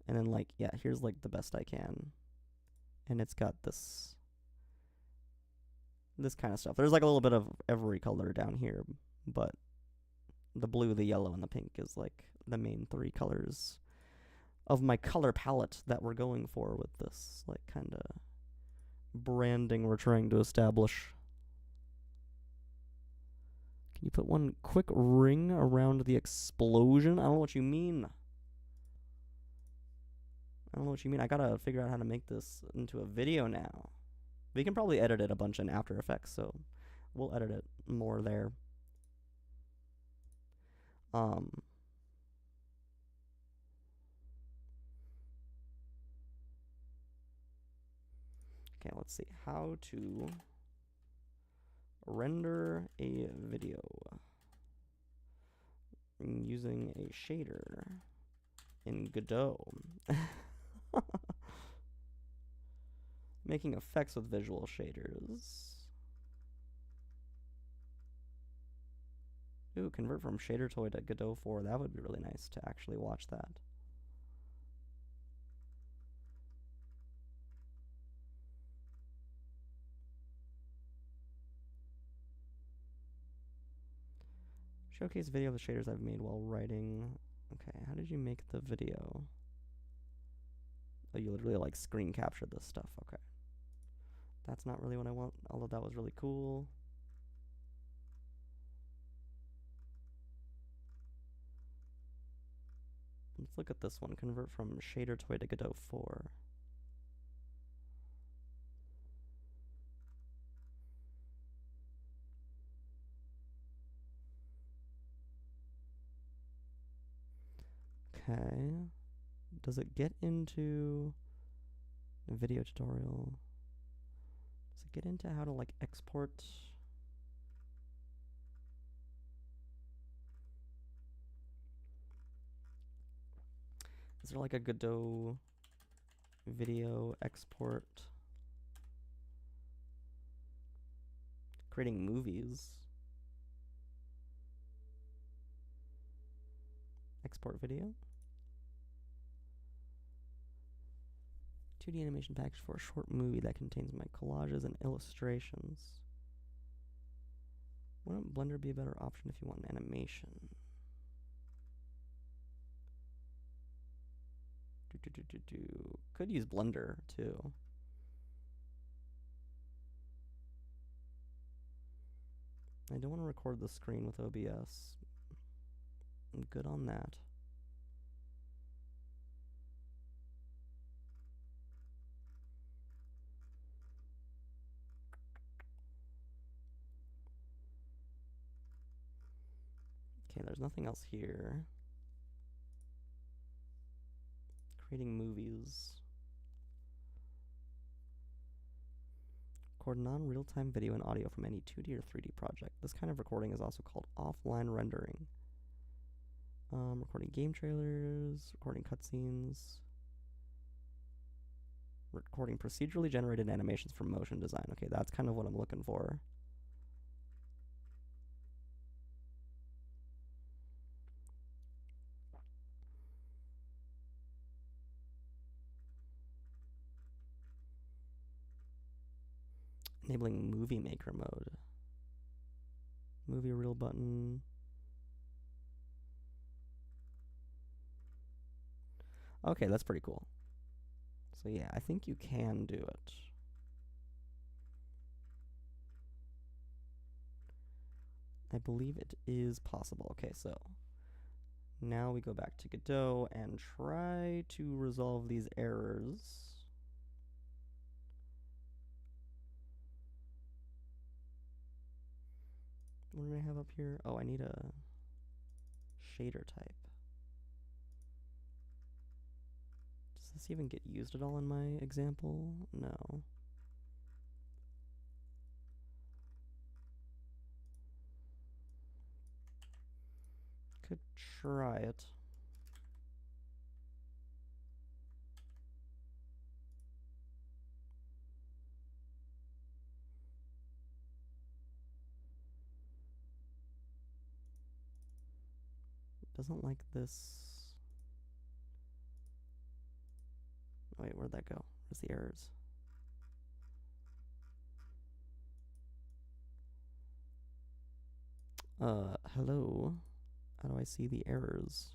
and then like, yeah, here's like The Best I Can, and it's got this kind of stuff. There's like a little bit of every color down here, but the blue, the yellow, and the pink is like the main 3 colors of my color palette that we're going for with this like kind of branding we're trying to establish. Can you put one quick ring around the explosion? I don't know what you mean. I don't know what you mean. I gotta figure out how to make this into a video now. We can probably edit it a bunch in After Effects, so we'll edit it more there. Okay, let's see. How to render a video using a shader in Godot. Making effects with visual shaders. Ooh, convert from shader toy to Godot 4. That would be really nice to actually watch that. Showcase video of the shaders I've made while writing. Okay, how did you make the video? Oh, you literally like screen captured this stuff. Okay. That's not really what I want, although that was really cool. Let's look at this one. Convert from shader toy to Godot 4. Okay. Does it get into a video tutorial? Does it get into how to like export? Is there like a Godot video export? Creating movies. Export video. 2D animation package for a short movie that contains my collages and illustrations. Wouldn't Blender be a better option if you want animation? Could use Blender too. I don't want to record the screen with OBS. I'm good on that. Okay, there's nothing else here. Creating movies. record non-real-time video and audio from any 2D or 3D project. This kind of recording is also called offline rendering. Recording game trailers, recording cutscenes, recording procedurally generated animations for motion design. Okay, that's kind of what I'm looking for. Enabling movie maker mode. Movie reel button. Okay, that's pretty cool. So yeah, I think you can do it. I believe it is possible. Okay, so now we go back to Godot and try to resolve these errors. What do I have up here? Oh, I need a shader type. Does this even get used at all in my example? No. Could try it. Doesn't like this. Oh, wait, where'd that go? Where's the errors? Hello? How do I see the errors?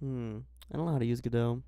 I don't know how to use Godot.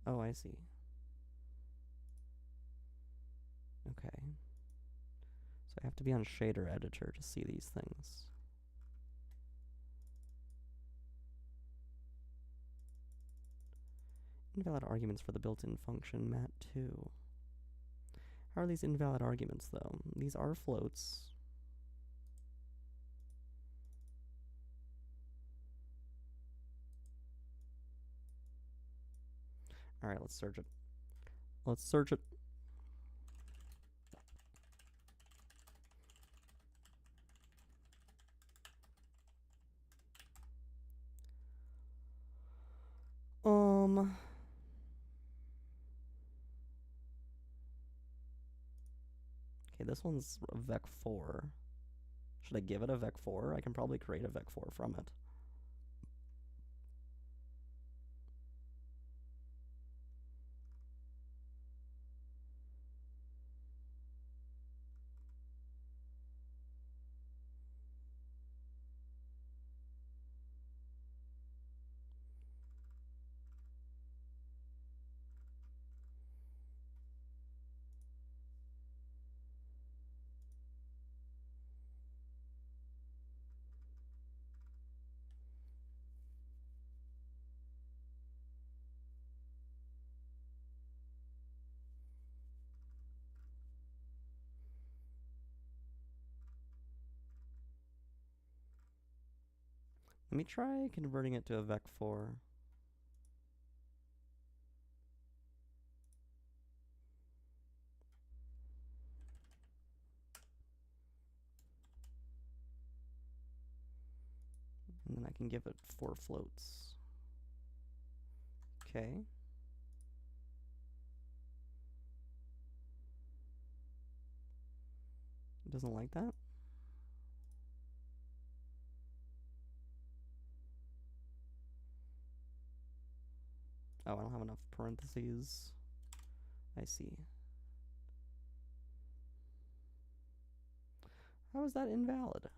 Oh, I see. Okay. So I have to be on shader editor to see these things. Invalid arguments for the built-in function mat2. How are these invalid arguments, though? These are floats. Alright, let's search it. Let's search it. Okay, this one's a vec4. Should I give it a vec4? I can probably create a vec4 from it. Let me try converting it to a vec4. And then I can give it 4 floats. Okay. It doesn't like that? Oh, I don't have enough parentheses. I see. How is that invalid?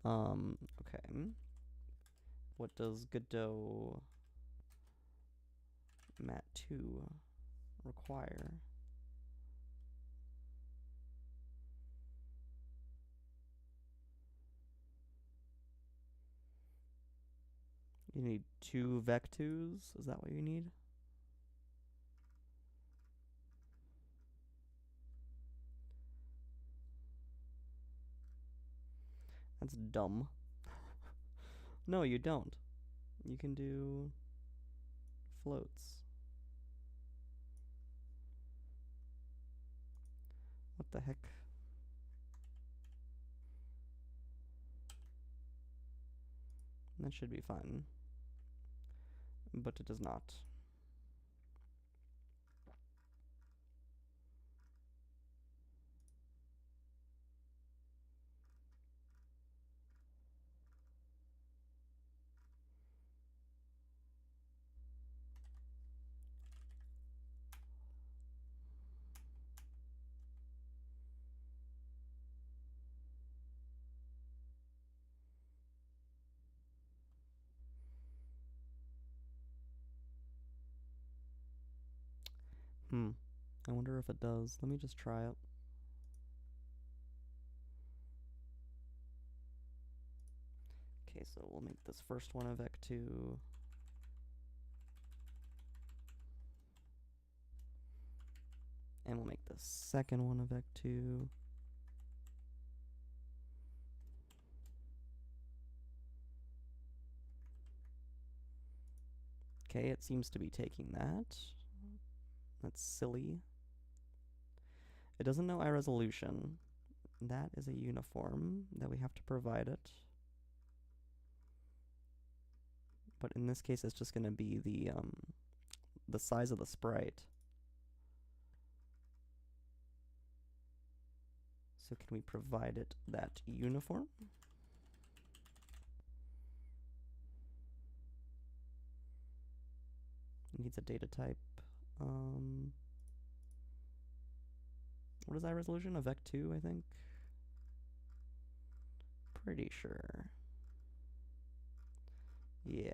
Okay. What does Godot Mat 2 require? You need 2 vec2s? Is that what you need? That's dumb. No, you don't. You can do floats. What the heck? That should be fine. But it does not. I wonder if it does. Let me just try it. Okay, so we'll make this first one a vec2. And we'll make the second one a vec2. Okay, it seems to be taking that. That's silly. It doesn't know iResolution. That is a uniform that we have to provide it. But in this case, it's just going to be the size of the sprite. So can we provide it that uniform? It needs a data type. What is iResolution? A vec2, I think. Pretty sure. Yeah.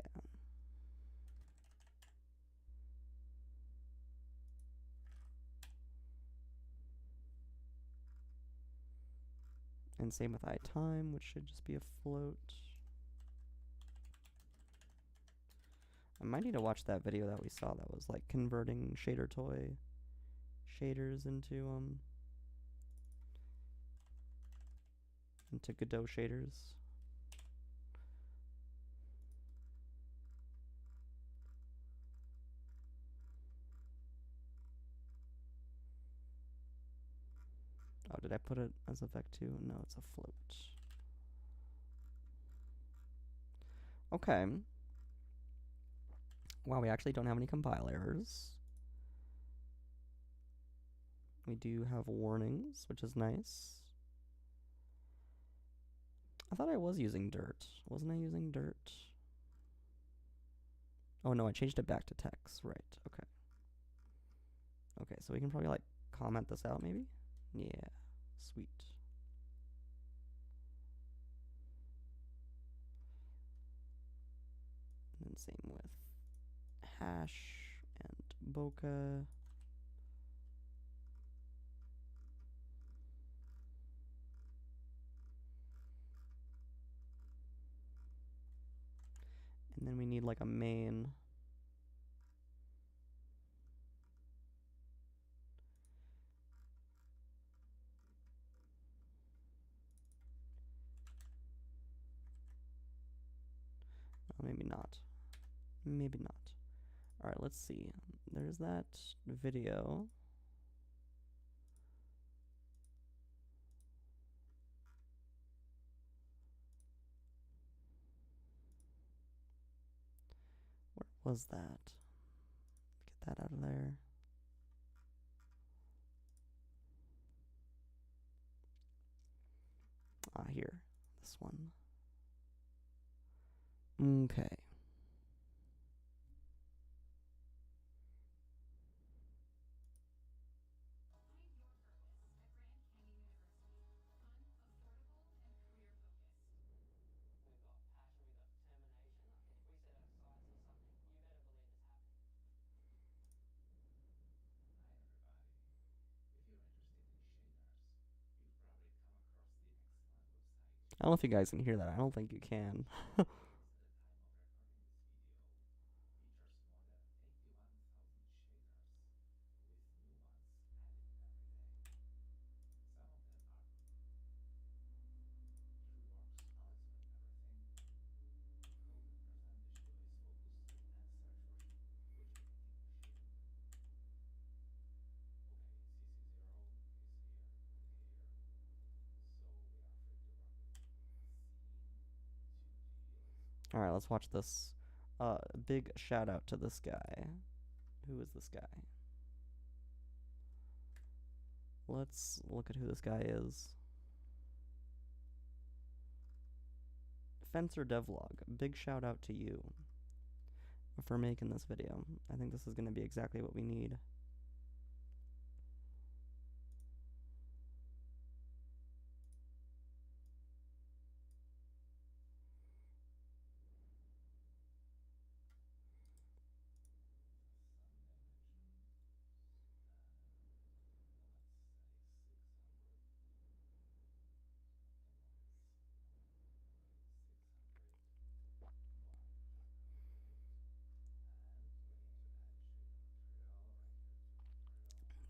And same with iTime, which should just be a float. I might need to watch that video that we saw that was like converting shader toy shaders into Godot shaders. Oh, did I put it as a vec2? No, it's a float. Okay. Wow, we actually don't have any compile errors. We do have warnings, which is nice. I thought I was using dirt. Wasn't I using dirt? Oh no, I changed it back to text. Right, okay. Okay, so we can probably like comment this out maybe? Yeah, sweet. And then same with hash and bokeh. And then we need like a main. Oh, maybe not. Maybe not. All right, let's see. There's that video. Where was that? Get that out of there. Ah, here. This one. Okay. I don't know if you guys can hear that. I don't think you can. Alright, let's watch this. Big shout out to this guy. Who is this guy? Let's look at who this guy is. Fencer Devlog, big shout out to you for making this video. I think this is going to be exactly what we need.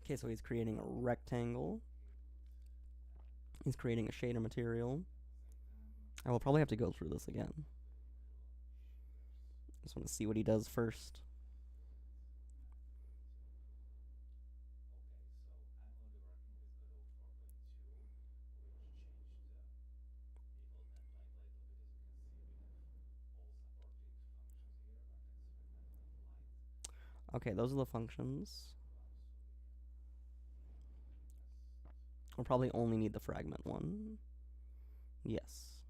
Okay, so he's creating a rectangle. He's creating a shader material. I will probably have to go through this again. Just want to see what he does first. Okay, those are the functions. We'll probably only need the fragment one. Yes.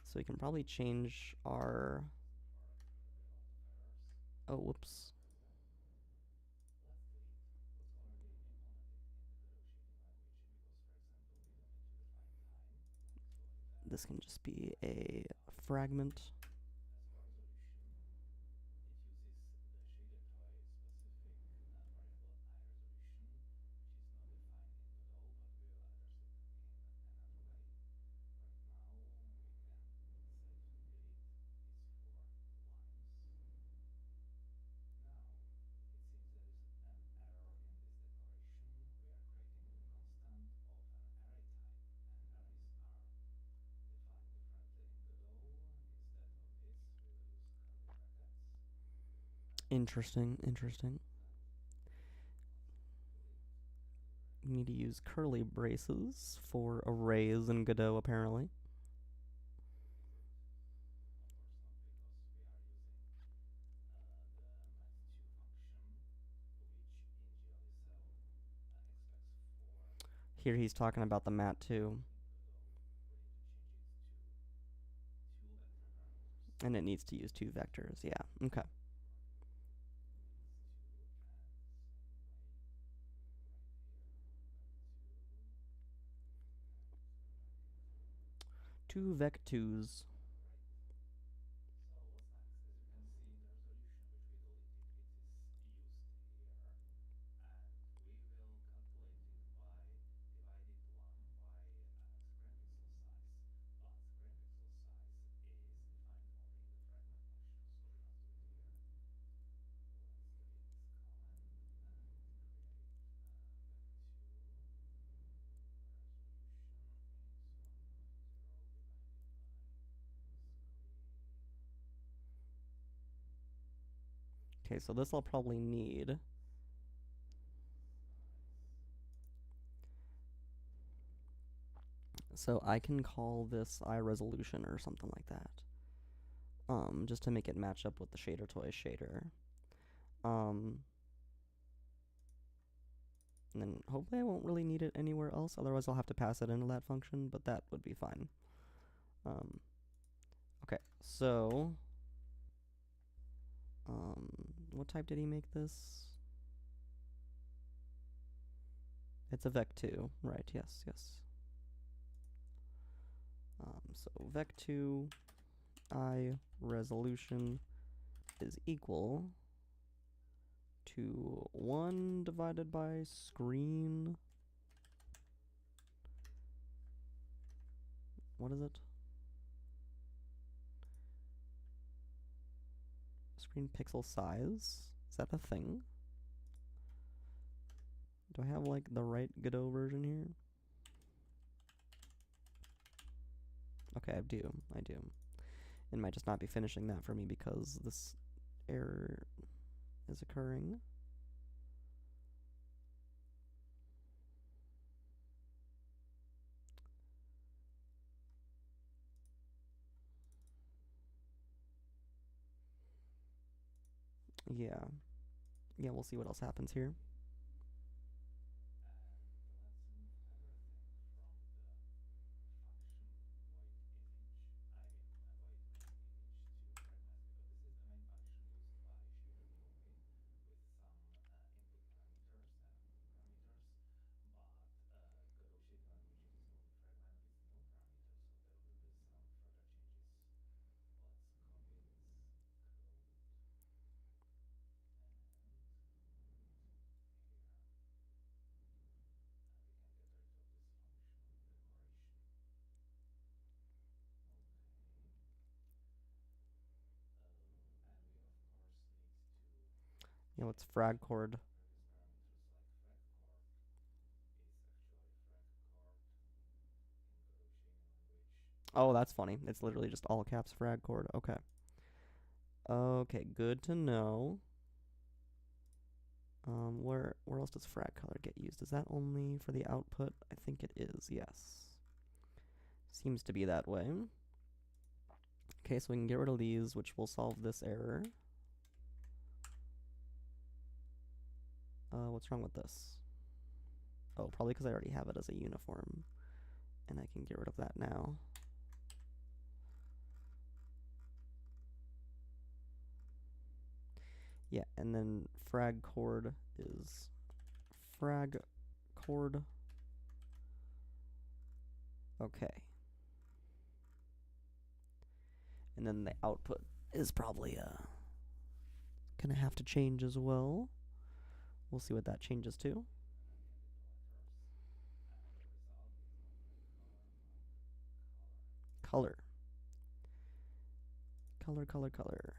So we can probably change our... Oh, whoops. This can just be a fragment. Interesting, interesting. We need to use curly braces for arrays in Godot, apparently. Here he's talking about the mat2. And it needs to use 2 vectors, yeah, okay. Two vec2s. Okay, so this I'll probably need. So I can call this iResolution or something like that. Just to make it match up with the shader toy shader. And then hopefully I won't really need it anywhere else, otherwise I'll have to pass it into that function, but that would be fine. Okay, so what type did he make this? It's a vec2, right? Yes, yes. So vec2 I resolution is equal to 1 divided by screen. What is it? Screen pixel size? Is that a thing? Do I have like the right Godot version here? Okay, I do. It might just not be finishing that for me because this error is occurring. Yeah. Yeah, we'll see what else happens here. Yeah, what's frag chord? Oh, that's funny. It's literally just all caps frag chord. Okay. Okay, good to know. Where else does frag color get used? Is that only for the output? I think it is, yes. Seems to be that way. Okay, so we can get rid of these, which will solve this error. What's wrong with this? Oh, probably because I already have it as a uniform. And I can get rid of that now. Yeah, and then frag chord is frag chord. Okay. And then the output is probably gonna have to change as well. We'll see what that changes to. Color. Color.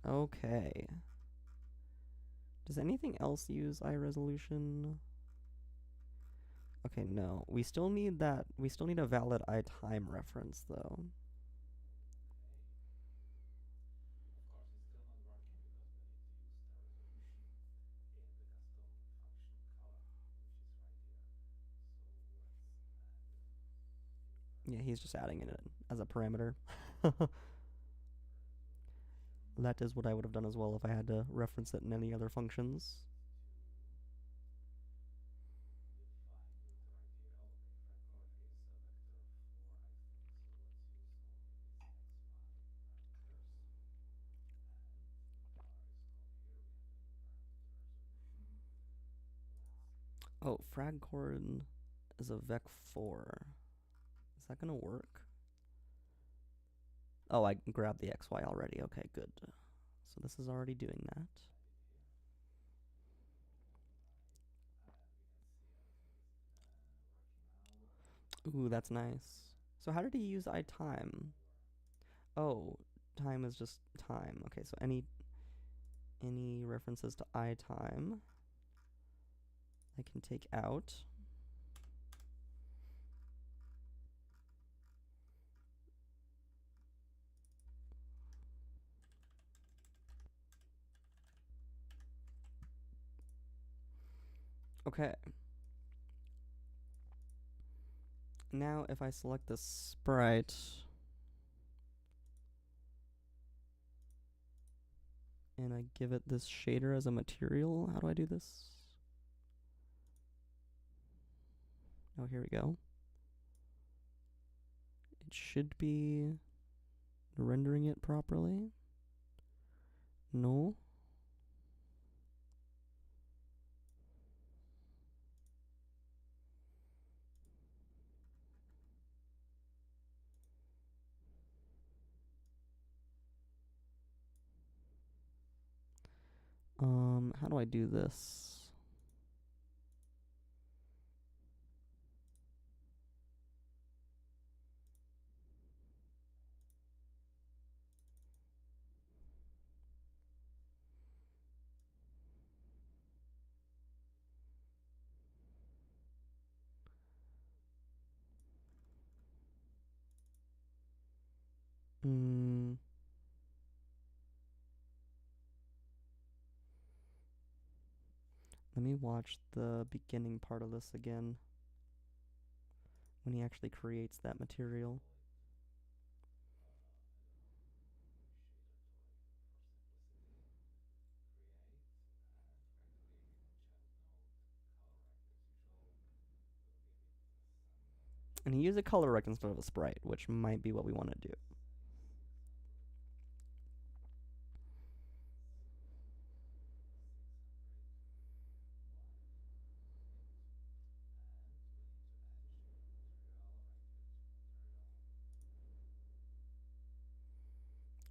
Okay. Does anything else use eye resolution? Okay, no. We still need that. We still need a valid eye time reference, though. Yeah, he's just adding it in as a parameter. That is what I would have done as well if I had to reference it in any other functions. Oh, frag chord is a vec4. Is that gonna work? Oh, I grabbed the XY already. Okay, good. So this is already doing that. Ooh, that's nice. So how did he use iTime? Oh, time is just time. Okay, so any references to iTime I can take out. Okay. Now if I select the sprite and I give it this shader as a material, how do I do this? Oh, here we go. It should be rendering it properly. No. How do I do this? Let me watch the beginning part of this again when he actually creates that material. And he used a color rect instead of a sprite, which might be what we want to do.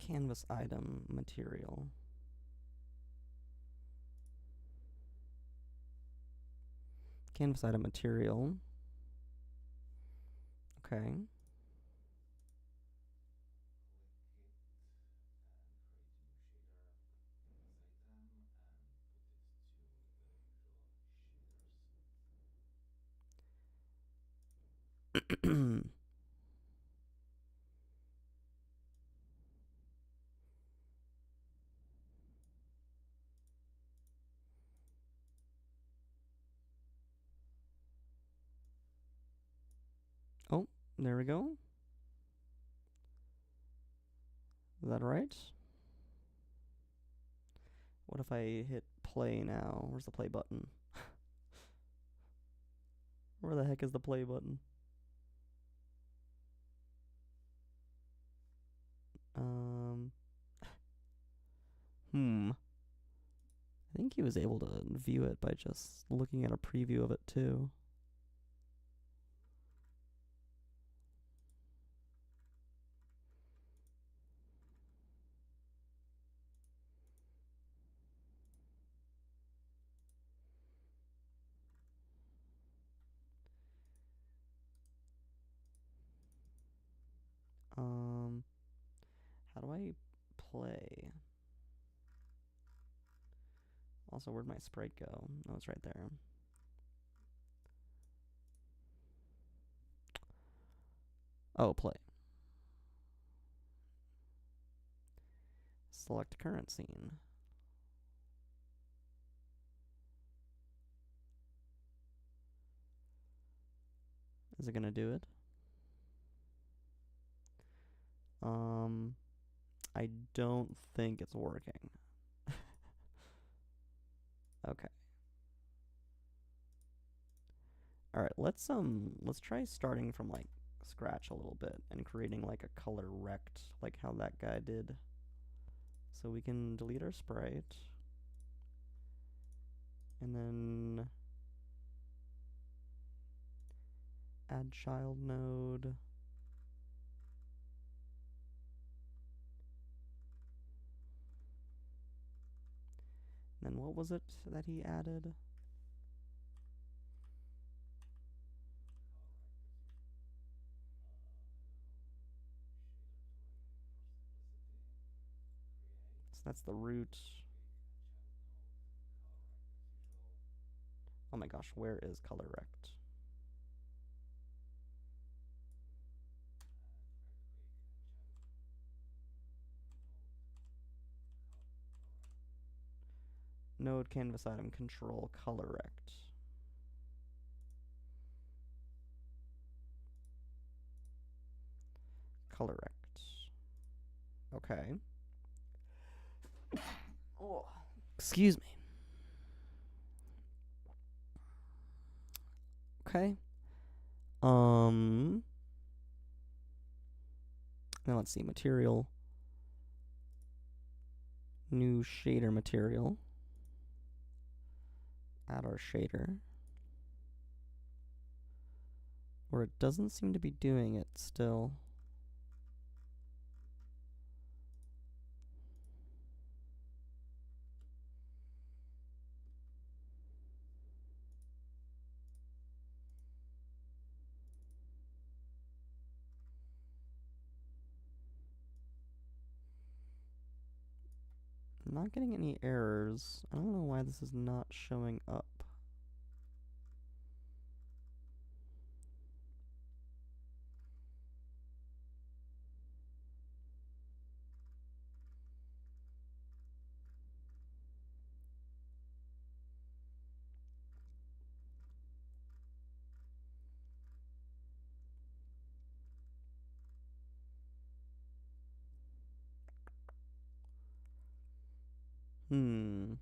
Canvas item material. Canvas item material. Okay. Oh, there we go. Is that right? What if I hit play now? Where's the play button? Where the heck is the play button? I think he was able to view it by just looking at a preview of it too. How do I play? Also, where'd my sprite go? Oh, it's right there. Oh, play. Select current scene. Is it gonna do it? I don't think it's working. Okay. Alright, let's try starting from like scratch a little bit and creating like a color rect, like how that guy did. So we can delete our sprite. And then add child node. And then what was it that he added? So that's the root. Oh my gosh, where is color rect? Node canvas item control color rect. Color rect. Okay. Oh, excuse me. Okay. Now let's see, material. New shader material. Add our shader. Where it doesn't seem to be doing it still. I'm not getting any errors. I don't know why this is not showing up. Hmm.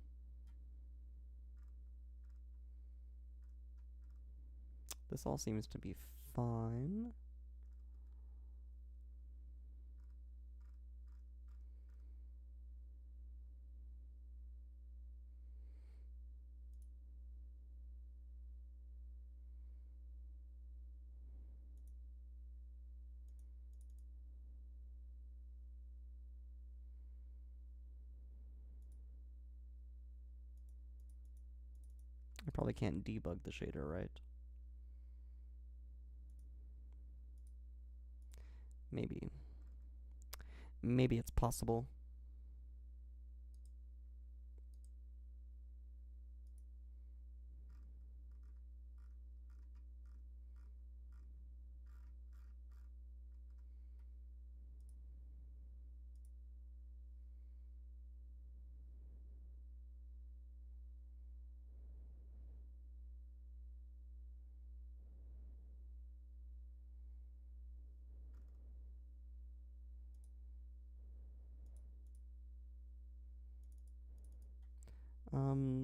This all seems to be fine. I probably can't debug the shader, right? Maybe. Maybe it's possible.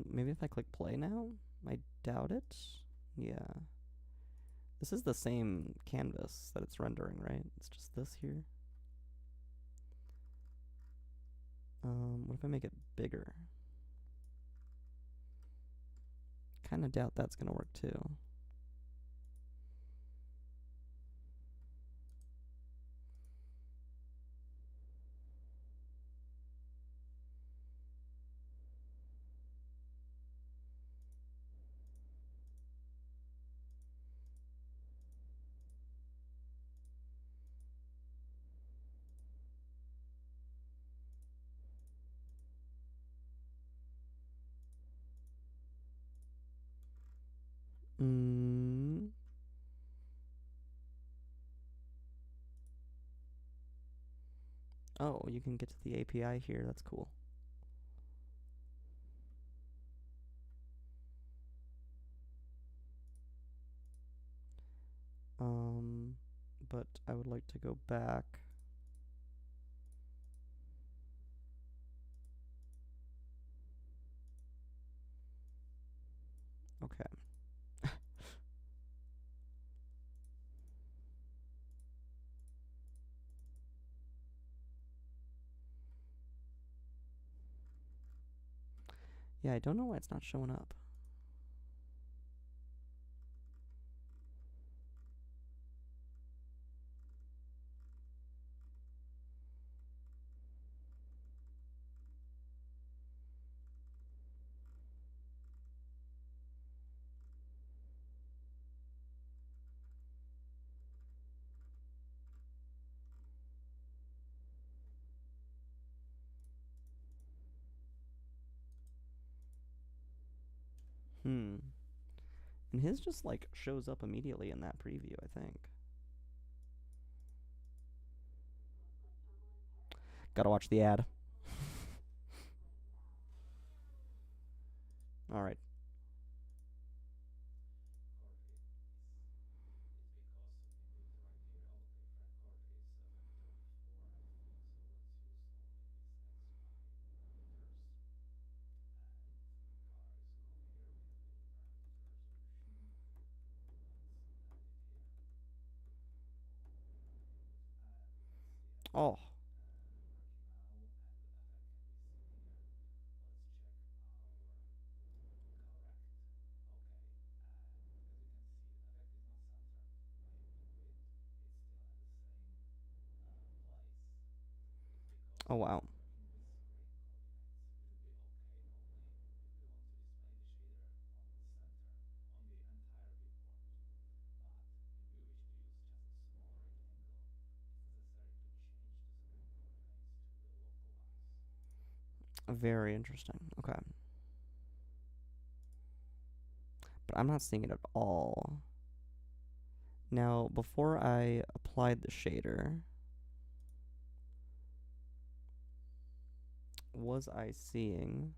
Maybe if I click play now? I doubt it. Yeah. This is the same canvas that it's rendering, right? It's just this here. What if I make it bigger? Kind of doubt that's gonna work too. Mm. Oh, you can get to the API here. That's cool. But I would like to go back. Okay. Yeah, I don't know why it's not showing up. Hmm. And his just like shows up immediately in that preview, I think. Gotta watch the ad. All right. Oh. Oh wow. Very interesting. Okay. But I'm not seeing it at all. Now, before I applied the shader, was I seeing...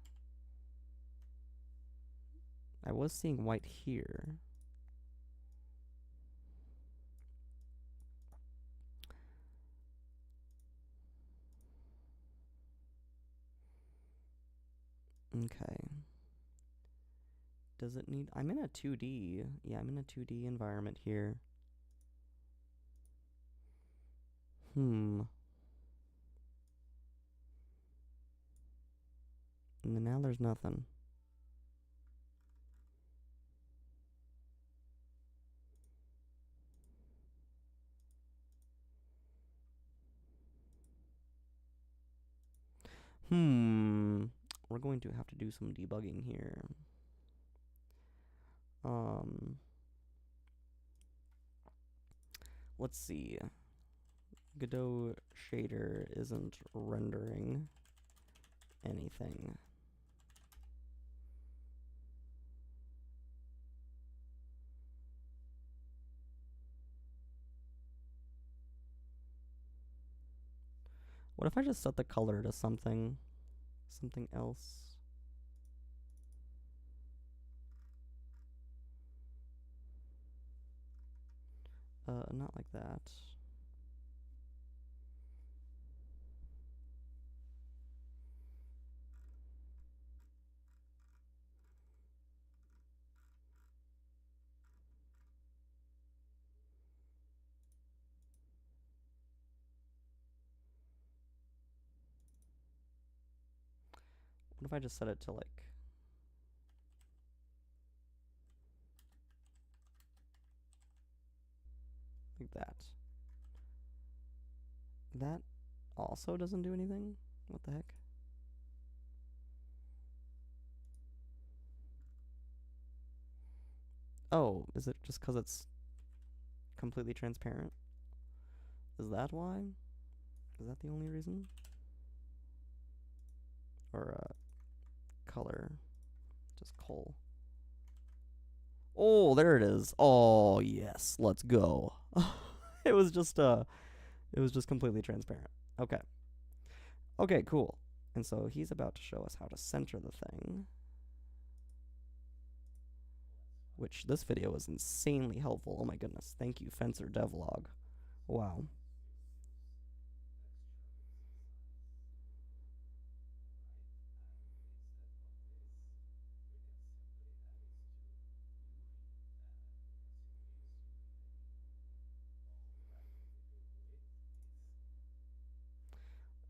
I was seeing white here. Okay. Does it need... I'm in a 2D. Yeah, I'm in a 2D environment here. And then now there's nothing. We're going to have to do some debugging here. Let's see. Godot shader isn't rendering anything. What if I just set the color to something else? Not like that. What if I just set it to like that? That also doesn't do anything? What the heck? Oh, is it just because it's completely transparent? Is that why? Is that the only reason? Or, color. Just coal. Oh, there it is. Oh, yes. Let's go. It was just completely transparent. Okay. Okay, cool. And so he's about to show us how to center the thing. Which this video was insanely helpful. Oh my goodness. Thank you, Fencer Devlog. Wow.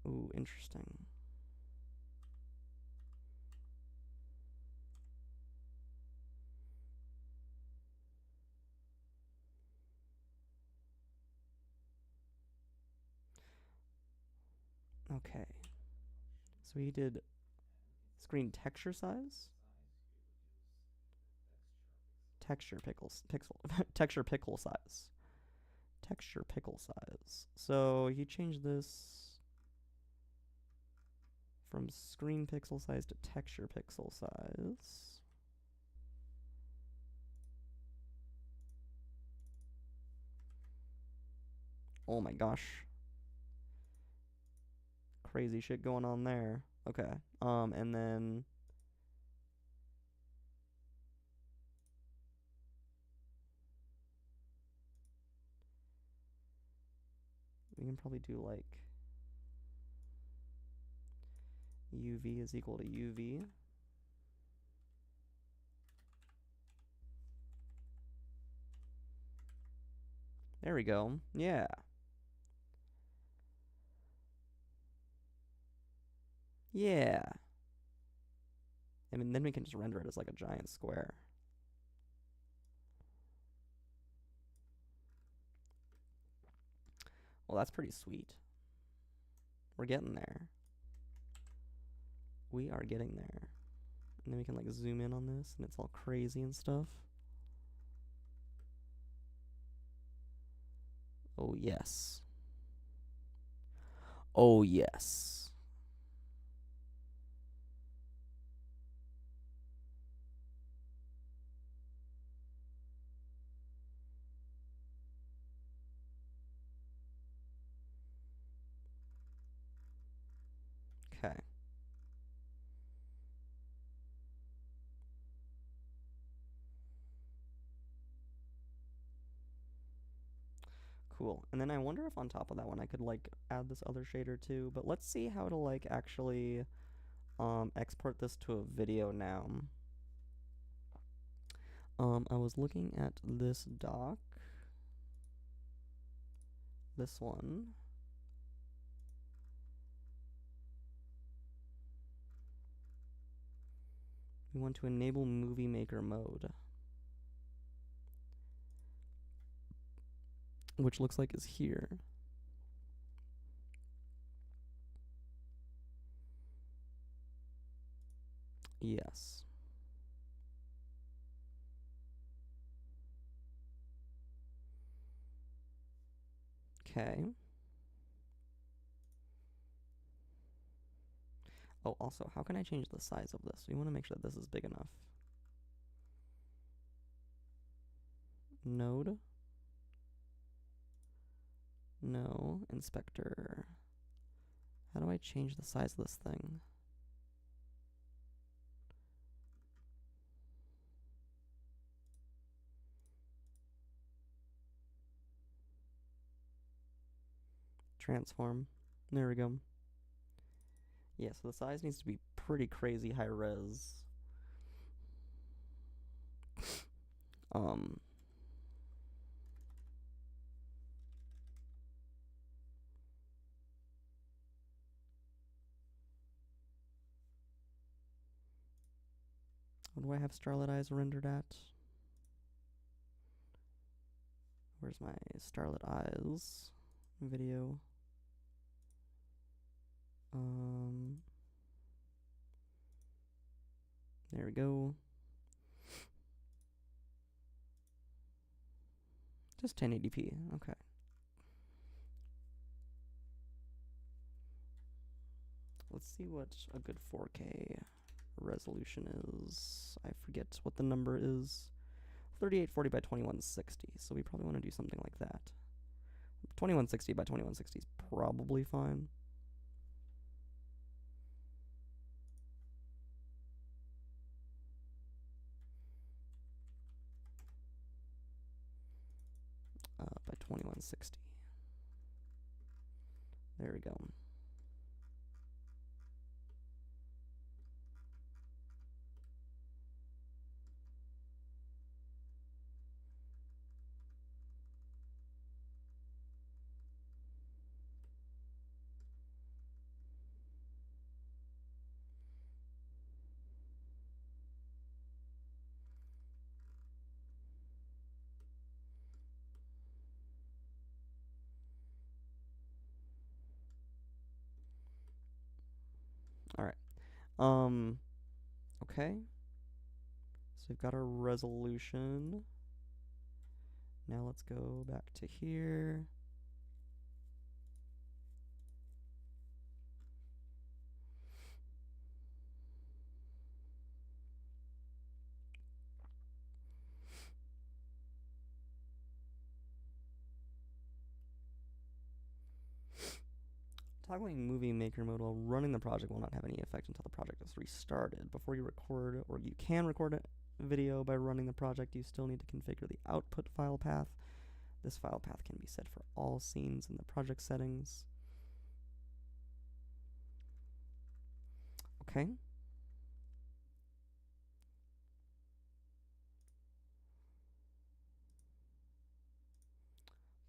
Ooh, interesting. Okay. So he did screen texture size? Texture pickles pixel texture pickle size. Texture pickle size. So he changed this from screen pixel size to texture pixel size. Oh my gosh. Crazy shit going on there. Okay. And then we can probably do like UV is equal to UV. There we go. Yeah. Yeah. I mean, then we can just render it as like a giant square. Well, that's pretty sweet. We're getting there. We are getting there. And then we can like zoom in on this and it's all crazy and stuff. Oh, yes. Oh, yes. Cool. And then I wonder if on top of that one I could like add this other shader too. But let's see how to like actually export this to a video now. I was looking at this doc. This one. We want to enable Movie Maker mode, which looks like is here. Yes. Okay. Oh, also, how can I change the size of this? We want to make sure that this is big enough. Node. No. Inspector. How do I change the size of this thing? Transform. There we go. Yeah, so the size needs to be pretty crazy high res. What do I have Starlit Eyes rendered at? Where's my Starlit Eyes video? There we go. Just 1080p, okay. Let's see what a good 4K resolution is. I forget what the number is. 3840 by 2160, so we probably want to do something like that. 2160 by 2160 is probably fine. By 2160. There we go. Alright. Okay. So we've got our resolution. Now let's go back to here. Toggling Movie Maker mode while running the project will not have any effect until the project is restarted. Before you record, or you can record a video by running the project, you still need to configure the output file path. This file path can be set for all scenes in the project settings. Okay.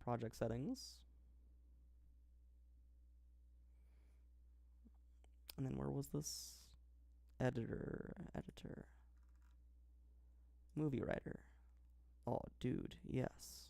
Project settings. And then where was this? Editor. Movie writer. Oh, dude, yes.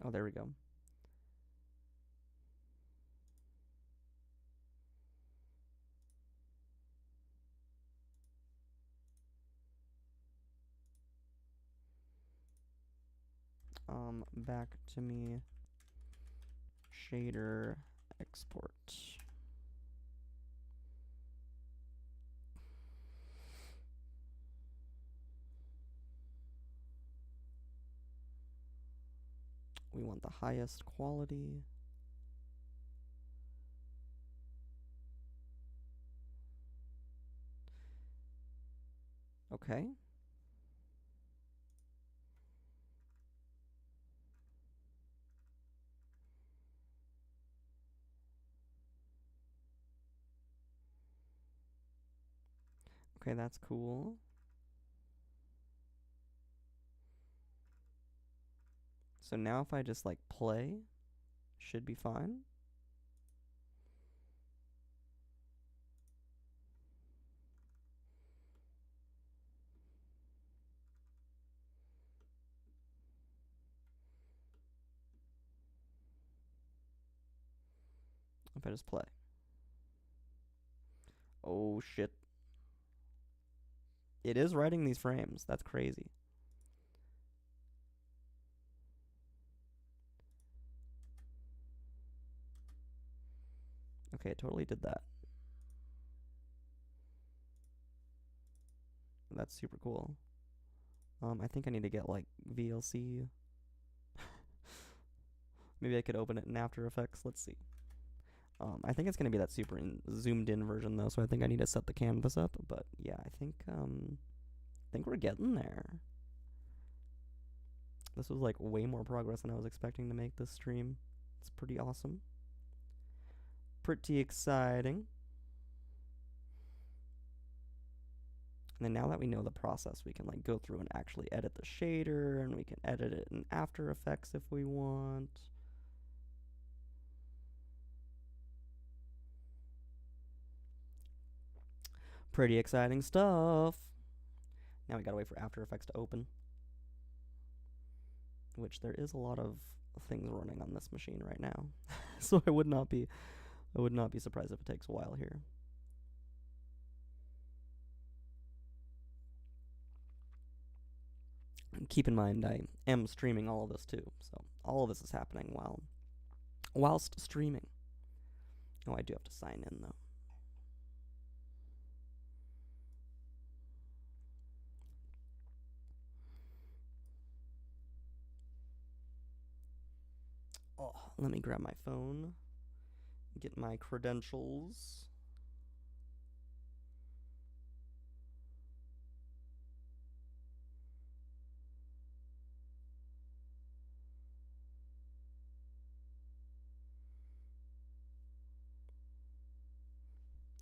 Oh, there we go. Back to me. Shader export. We want the highest quality. Okay. Okay, that's cool. So now if I just like play, should be fine. If I just play. Oh shit. It is writing these frames. That's crazy. Okay, it totally did that. That's super cool. I think I need to get like VLC. Maybe I could open it in After Effects. Let's see. I think it's gonna be that super zoomed in version though, so I think I need to set the canvas up. But yeah, I think we're getting there. This was like way more progress than I was expecting to make this stream. It's pretty awesome. Pretty exciting. And then now that we know the process, we can like go through and actually edit the shader, and we can edit it in After Effects if we want. Pretty exciting stuff. Now we gotta wait for After Effects to open, which there is a lot of things running on this machine right now. So I would not be surprised if it takes a while here. And keep in mind, I am streaming all of this too, so all of this is happening whilst streaming. Oh, I do have to sign in though. Oh, let me grab my phone, get my credentials.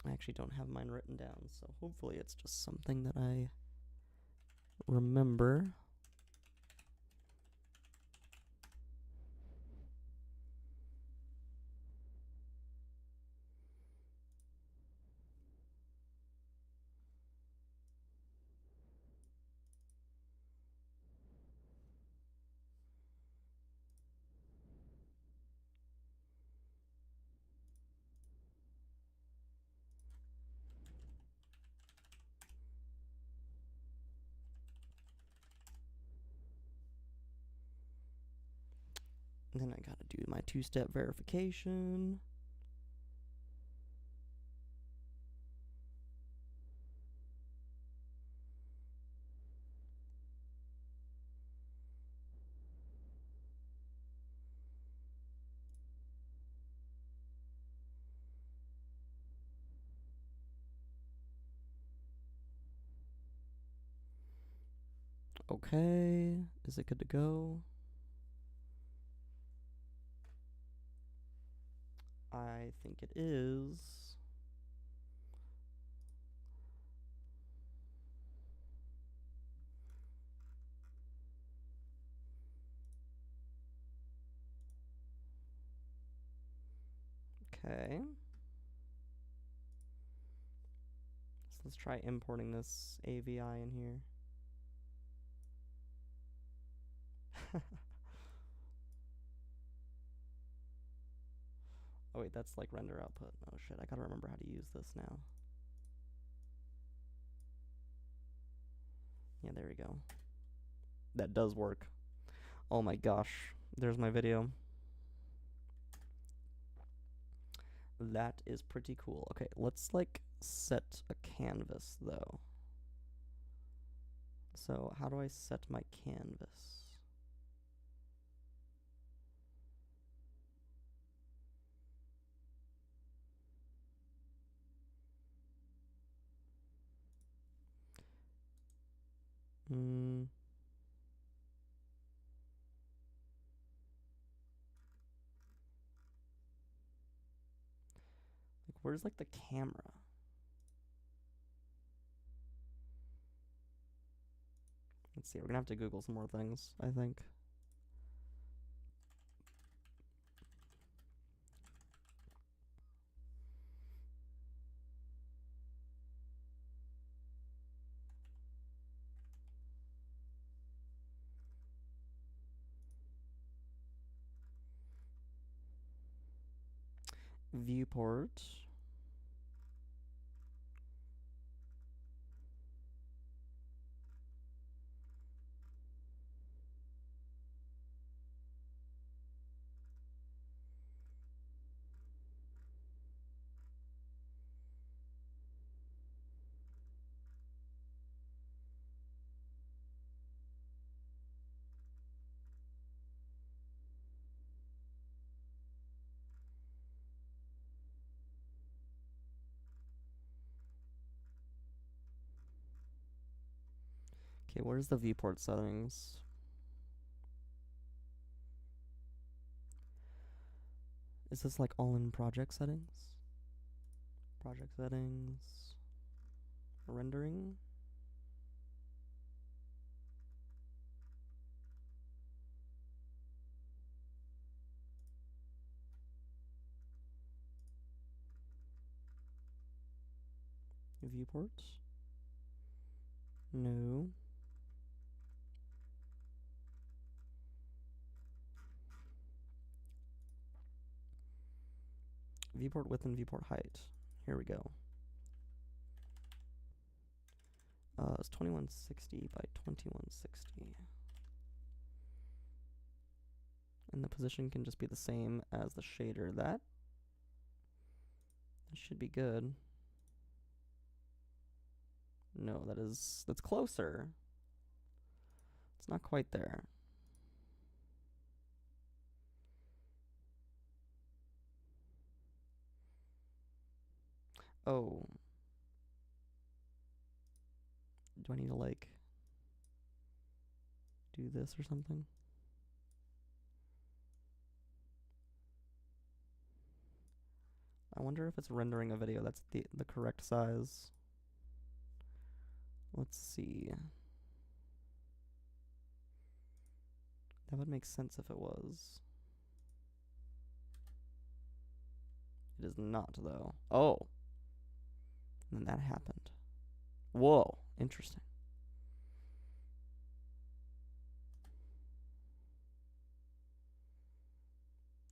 I actually don't have mine written down, so hopefully it's just something that I remember. And then I gotta do my two-step verification. Okay, is it good to go? I think it is. Okay. So let's try importing this AVI in here. Oh wait, that's like render output. Oh shit, I gotta remember how to use this now. Yeah, there we go. That does work. Oh my gosh, there's my video. That is pretty cool. Okay, let's like set a canvas though. So how do I set my canvas? Where's like the camera? Let's see, we're gonna have to Google some more things, I think. Viewport. Okay, where's the viewport settings? Is this like all in project settings? Project settings. Rendering. Viewport. No. Viewport width and viewport height. Here we go. It's 2160 by 2160. And the position can just be the same as the shader. That should be good. No, that's closer. It's not quite there. Oh. Do I need to like do this or something? I wonder if it's rendering a video that's the correct size. Let's see. That would make sense if it was. It is not, though. Oh. And then that happened. Whoa. Interesting.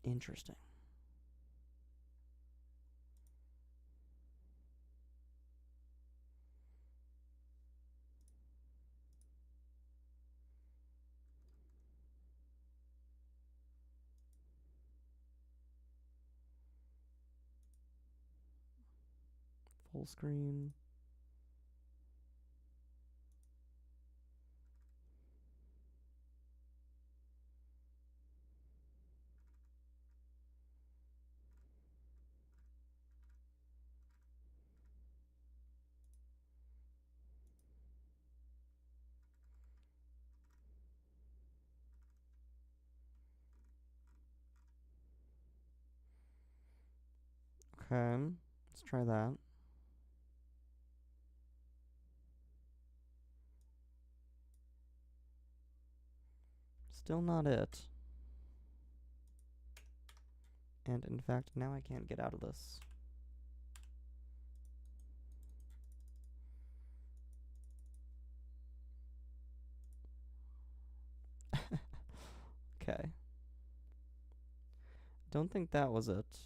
Interesting. Full screen. Okay. Let's try that. Still not it. And in fact, now I can't get out of this. Okay. Don't think that was it,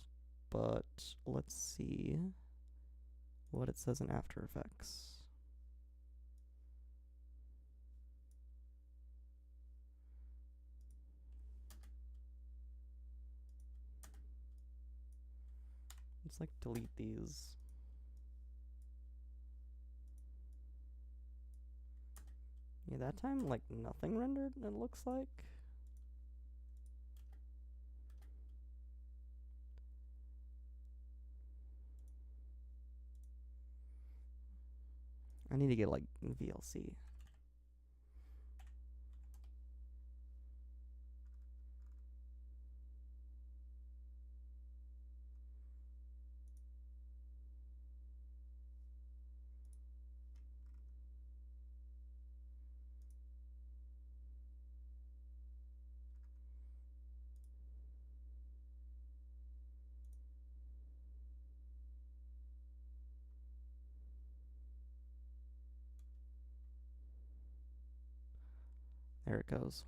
but let's see what it says in After Effects. Let's like delete these. Yeah, that time like nothing rendered, it looks like. I need to get like VLC. There it goes.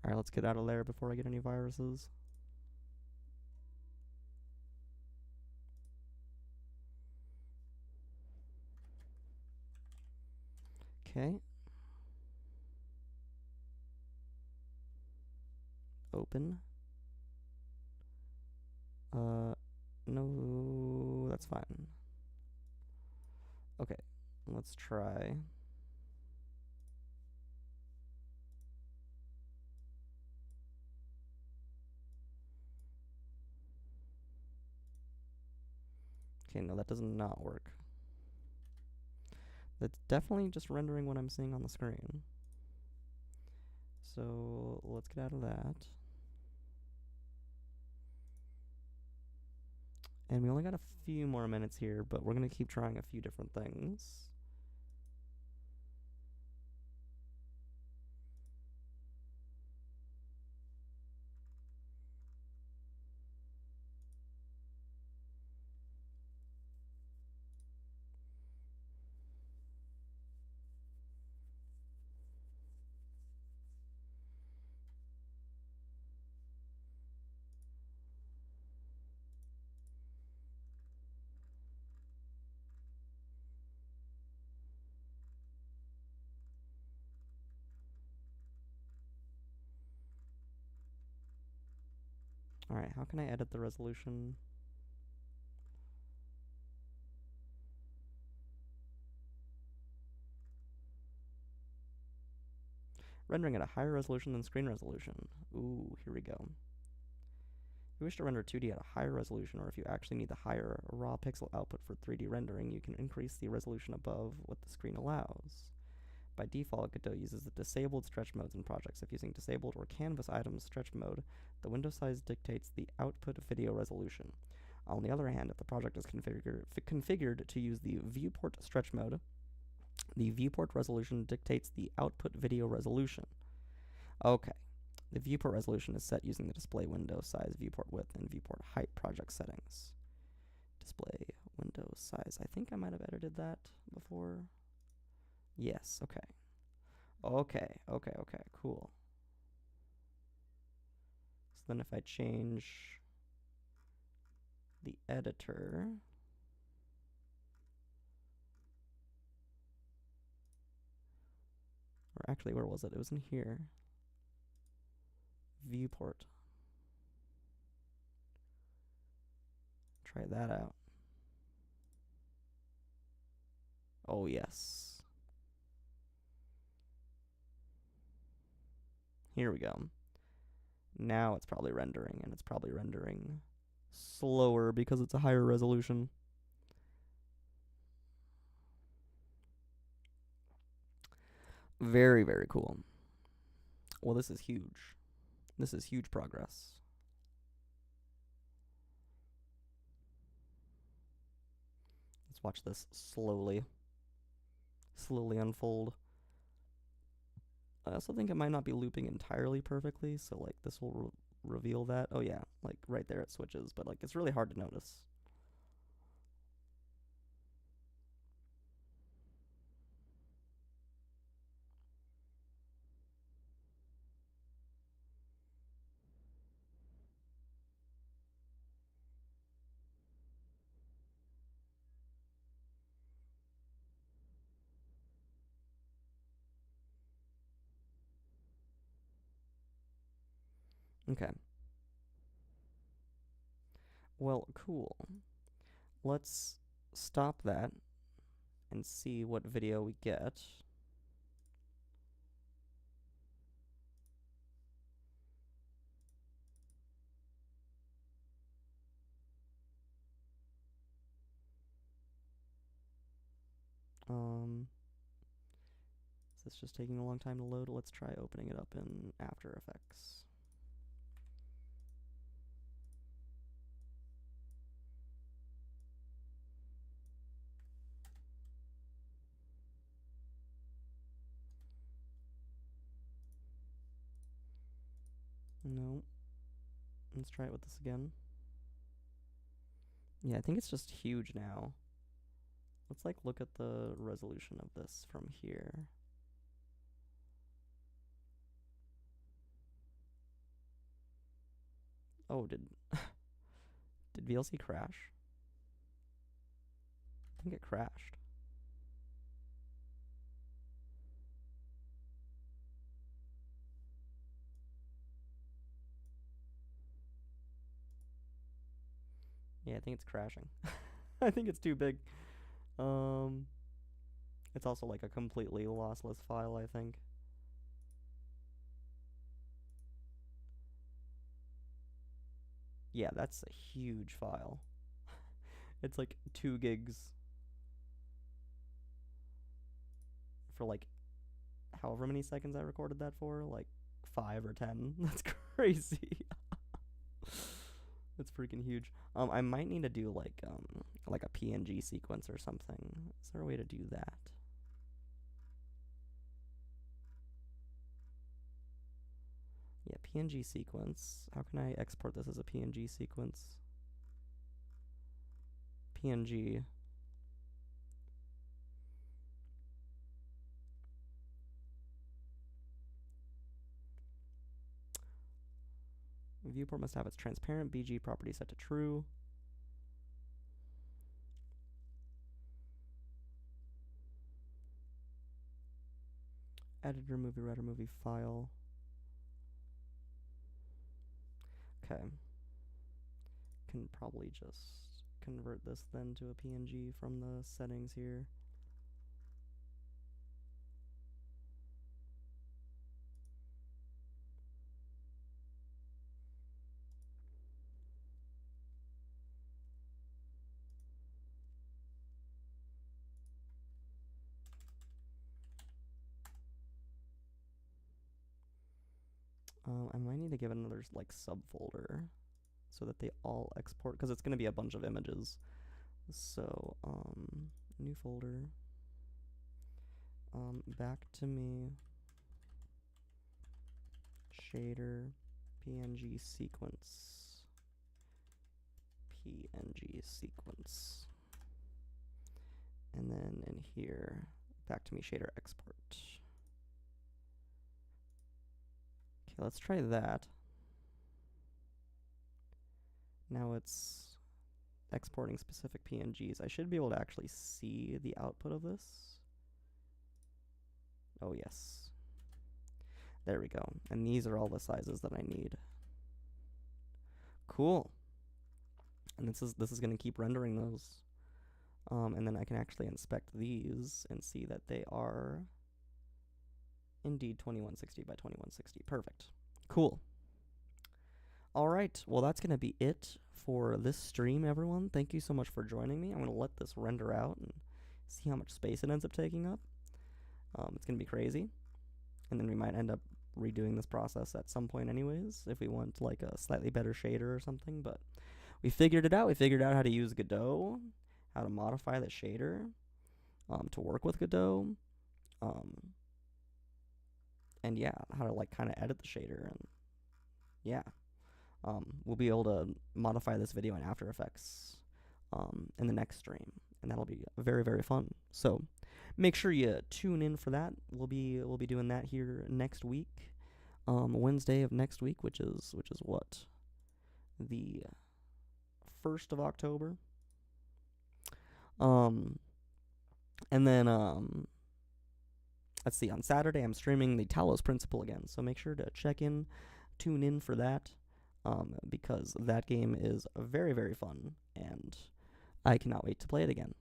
Alright, let's get out of there before I get any viruses. Okay. Open. No, that's fine. Okay, let's try. Okay, no, that does not work. That's definitely just rendering what I'm seeing on the screen. So let's get out of that. And we only got a few more minutes here, but we're going to keep trying a few different things. Alright, how can I edit the resolution? Rendering at a higher resolution than screen resolution. Ooh, here we go. If you wish to render 2D at a higher resolution, or if you actually need the higher raw pixel output for 3D rendering, you can increase the resolution above what the screen allows. By default, Godot uses the disabled stretch modes in projects. If using disabled or canvas items stretch mode, the window size dictates the output video resolution. On the other hand, if the project is configured to use the viewport stretch mode, the viewport resolution dictates the output video resolution. Okay. The viewport resolution is set using the display window size, viewport width, and viewport height project settings. Display window size. I think I might have edited that before. Yes, okay. Okay, cool. So then if I change the editor, or actually, where was it? It was in here. Viewport. Try that out. Oh, yes. Here we go. Now it's probably rendering, and it's probably rendering slower because it's a higher resolution. Very, very cool. Well, this is huge. This is huge progress. Let's watch this slowly unfold. I also think it might not be looping entirely perfectly, so like this will reveal that. Oh yeah, like right there it switches, but like it's really hard to notice. Okay. Well, cool. Let's stop that and see what video we get. Is this just taking a long time to load? Let's try opening it up in After Effects. No. Let's try it with this again. Yeah, I think it's just huge now. Let's like look at the resolution of this from here. Oh, did VLC crash? I think it crashed. Yeah, I think it's crashing. I think it's too big. It's also like a completely lossless file, I think. Yeah, that's a huge file. It's like 2 gigs for like however many seconds I recorded that for, like 5 or 10. That's crazy. It's freaking huge. I might need to do like a PNG sequence or something. Is there a way to do that? Yeah, PNG sequence. How can I export this as a PNG sequence? PNG. Viewport must have its transparent BG property set to true. Editor movie, writer movie file. Okay. Can probably just convert this then to a PNG from the settings here. I might need to give it another like subfolder so that they all export, because it's going to be a bunch of images. So, new folder. Back to me. Shader. PNG sequence. PNG sequence. And then in here, back to me shader export. Okay, let's try that. Now it's exporting specific PNGs. I should be able to actually see the output of this. Oh, yes. There we go. And these are all the sizes that I need. Cool. And this is going to keep rendering those. And then I can actually inspect these and see that they are indeed 2160 by 2160. Perfect. Cool. All right. Well, that's going to be it for this stream, everyone. Thank you so much for joining me. I'm going to let this render out and see how much space it ends up taking up. It's going to be crazy. And then we might end up redoing this process at some point anyways, if we want like a slightly better shader or something. But we figured it out. We figured out how to use Godot, how to modify the shader to work with Godot. And yeah, how to like kind of edit the shader. And yeah, we'll be able to modify this video in After Effects in the next stream, and that'll be very, very fun. So make sure you tune in for that. We'll be doing that here next week, Wednesday of next week, which is what, the 1st of October. And then let's see, on Saturday I'm streaming the Talos Principle again, so make sure to tune in for that, because that game is very, very fun, and I cannot wait to play it again,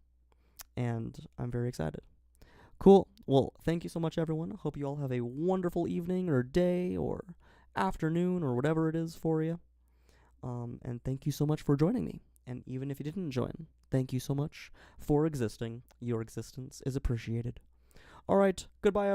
and I'm very excited. Cool. Well, thank you so much, everyone. Hope you all have a wonderful evening or day or afternoon or whatever it is for you. And thank you so much for joining me. And even if you didn't join, thank you so much for existing. Your existence is appreciated. All right. Goodbye, everyone.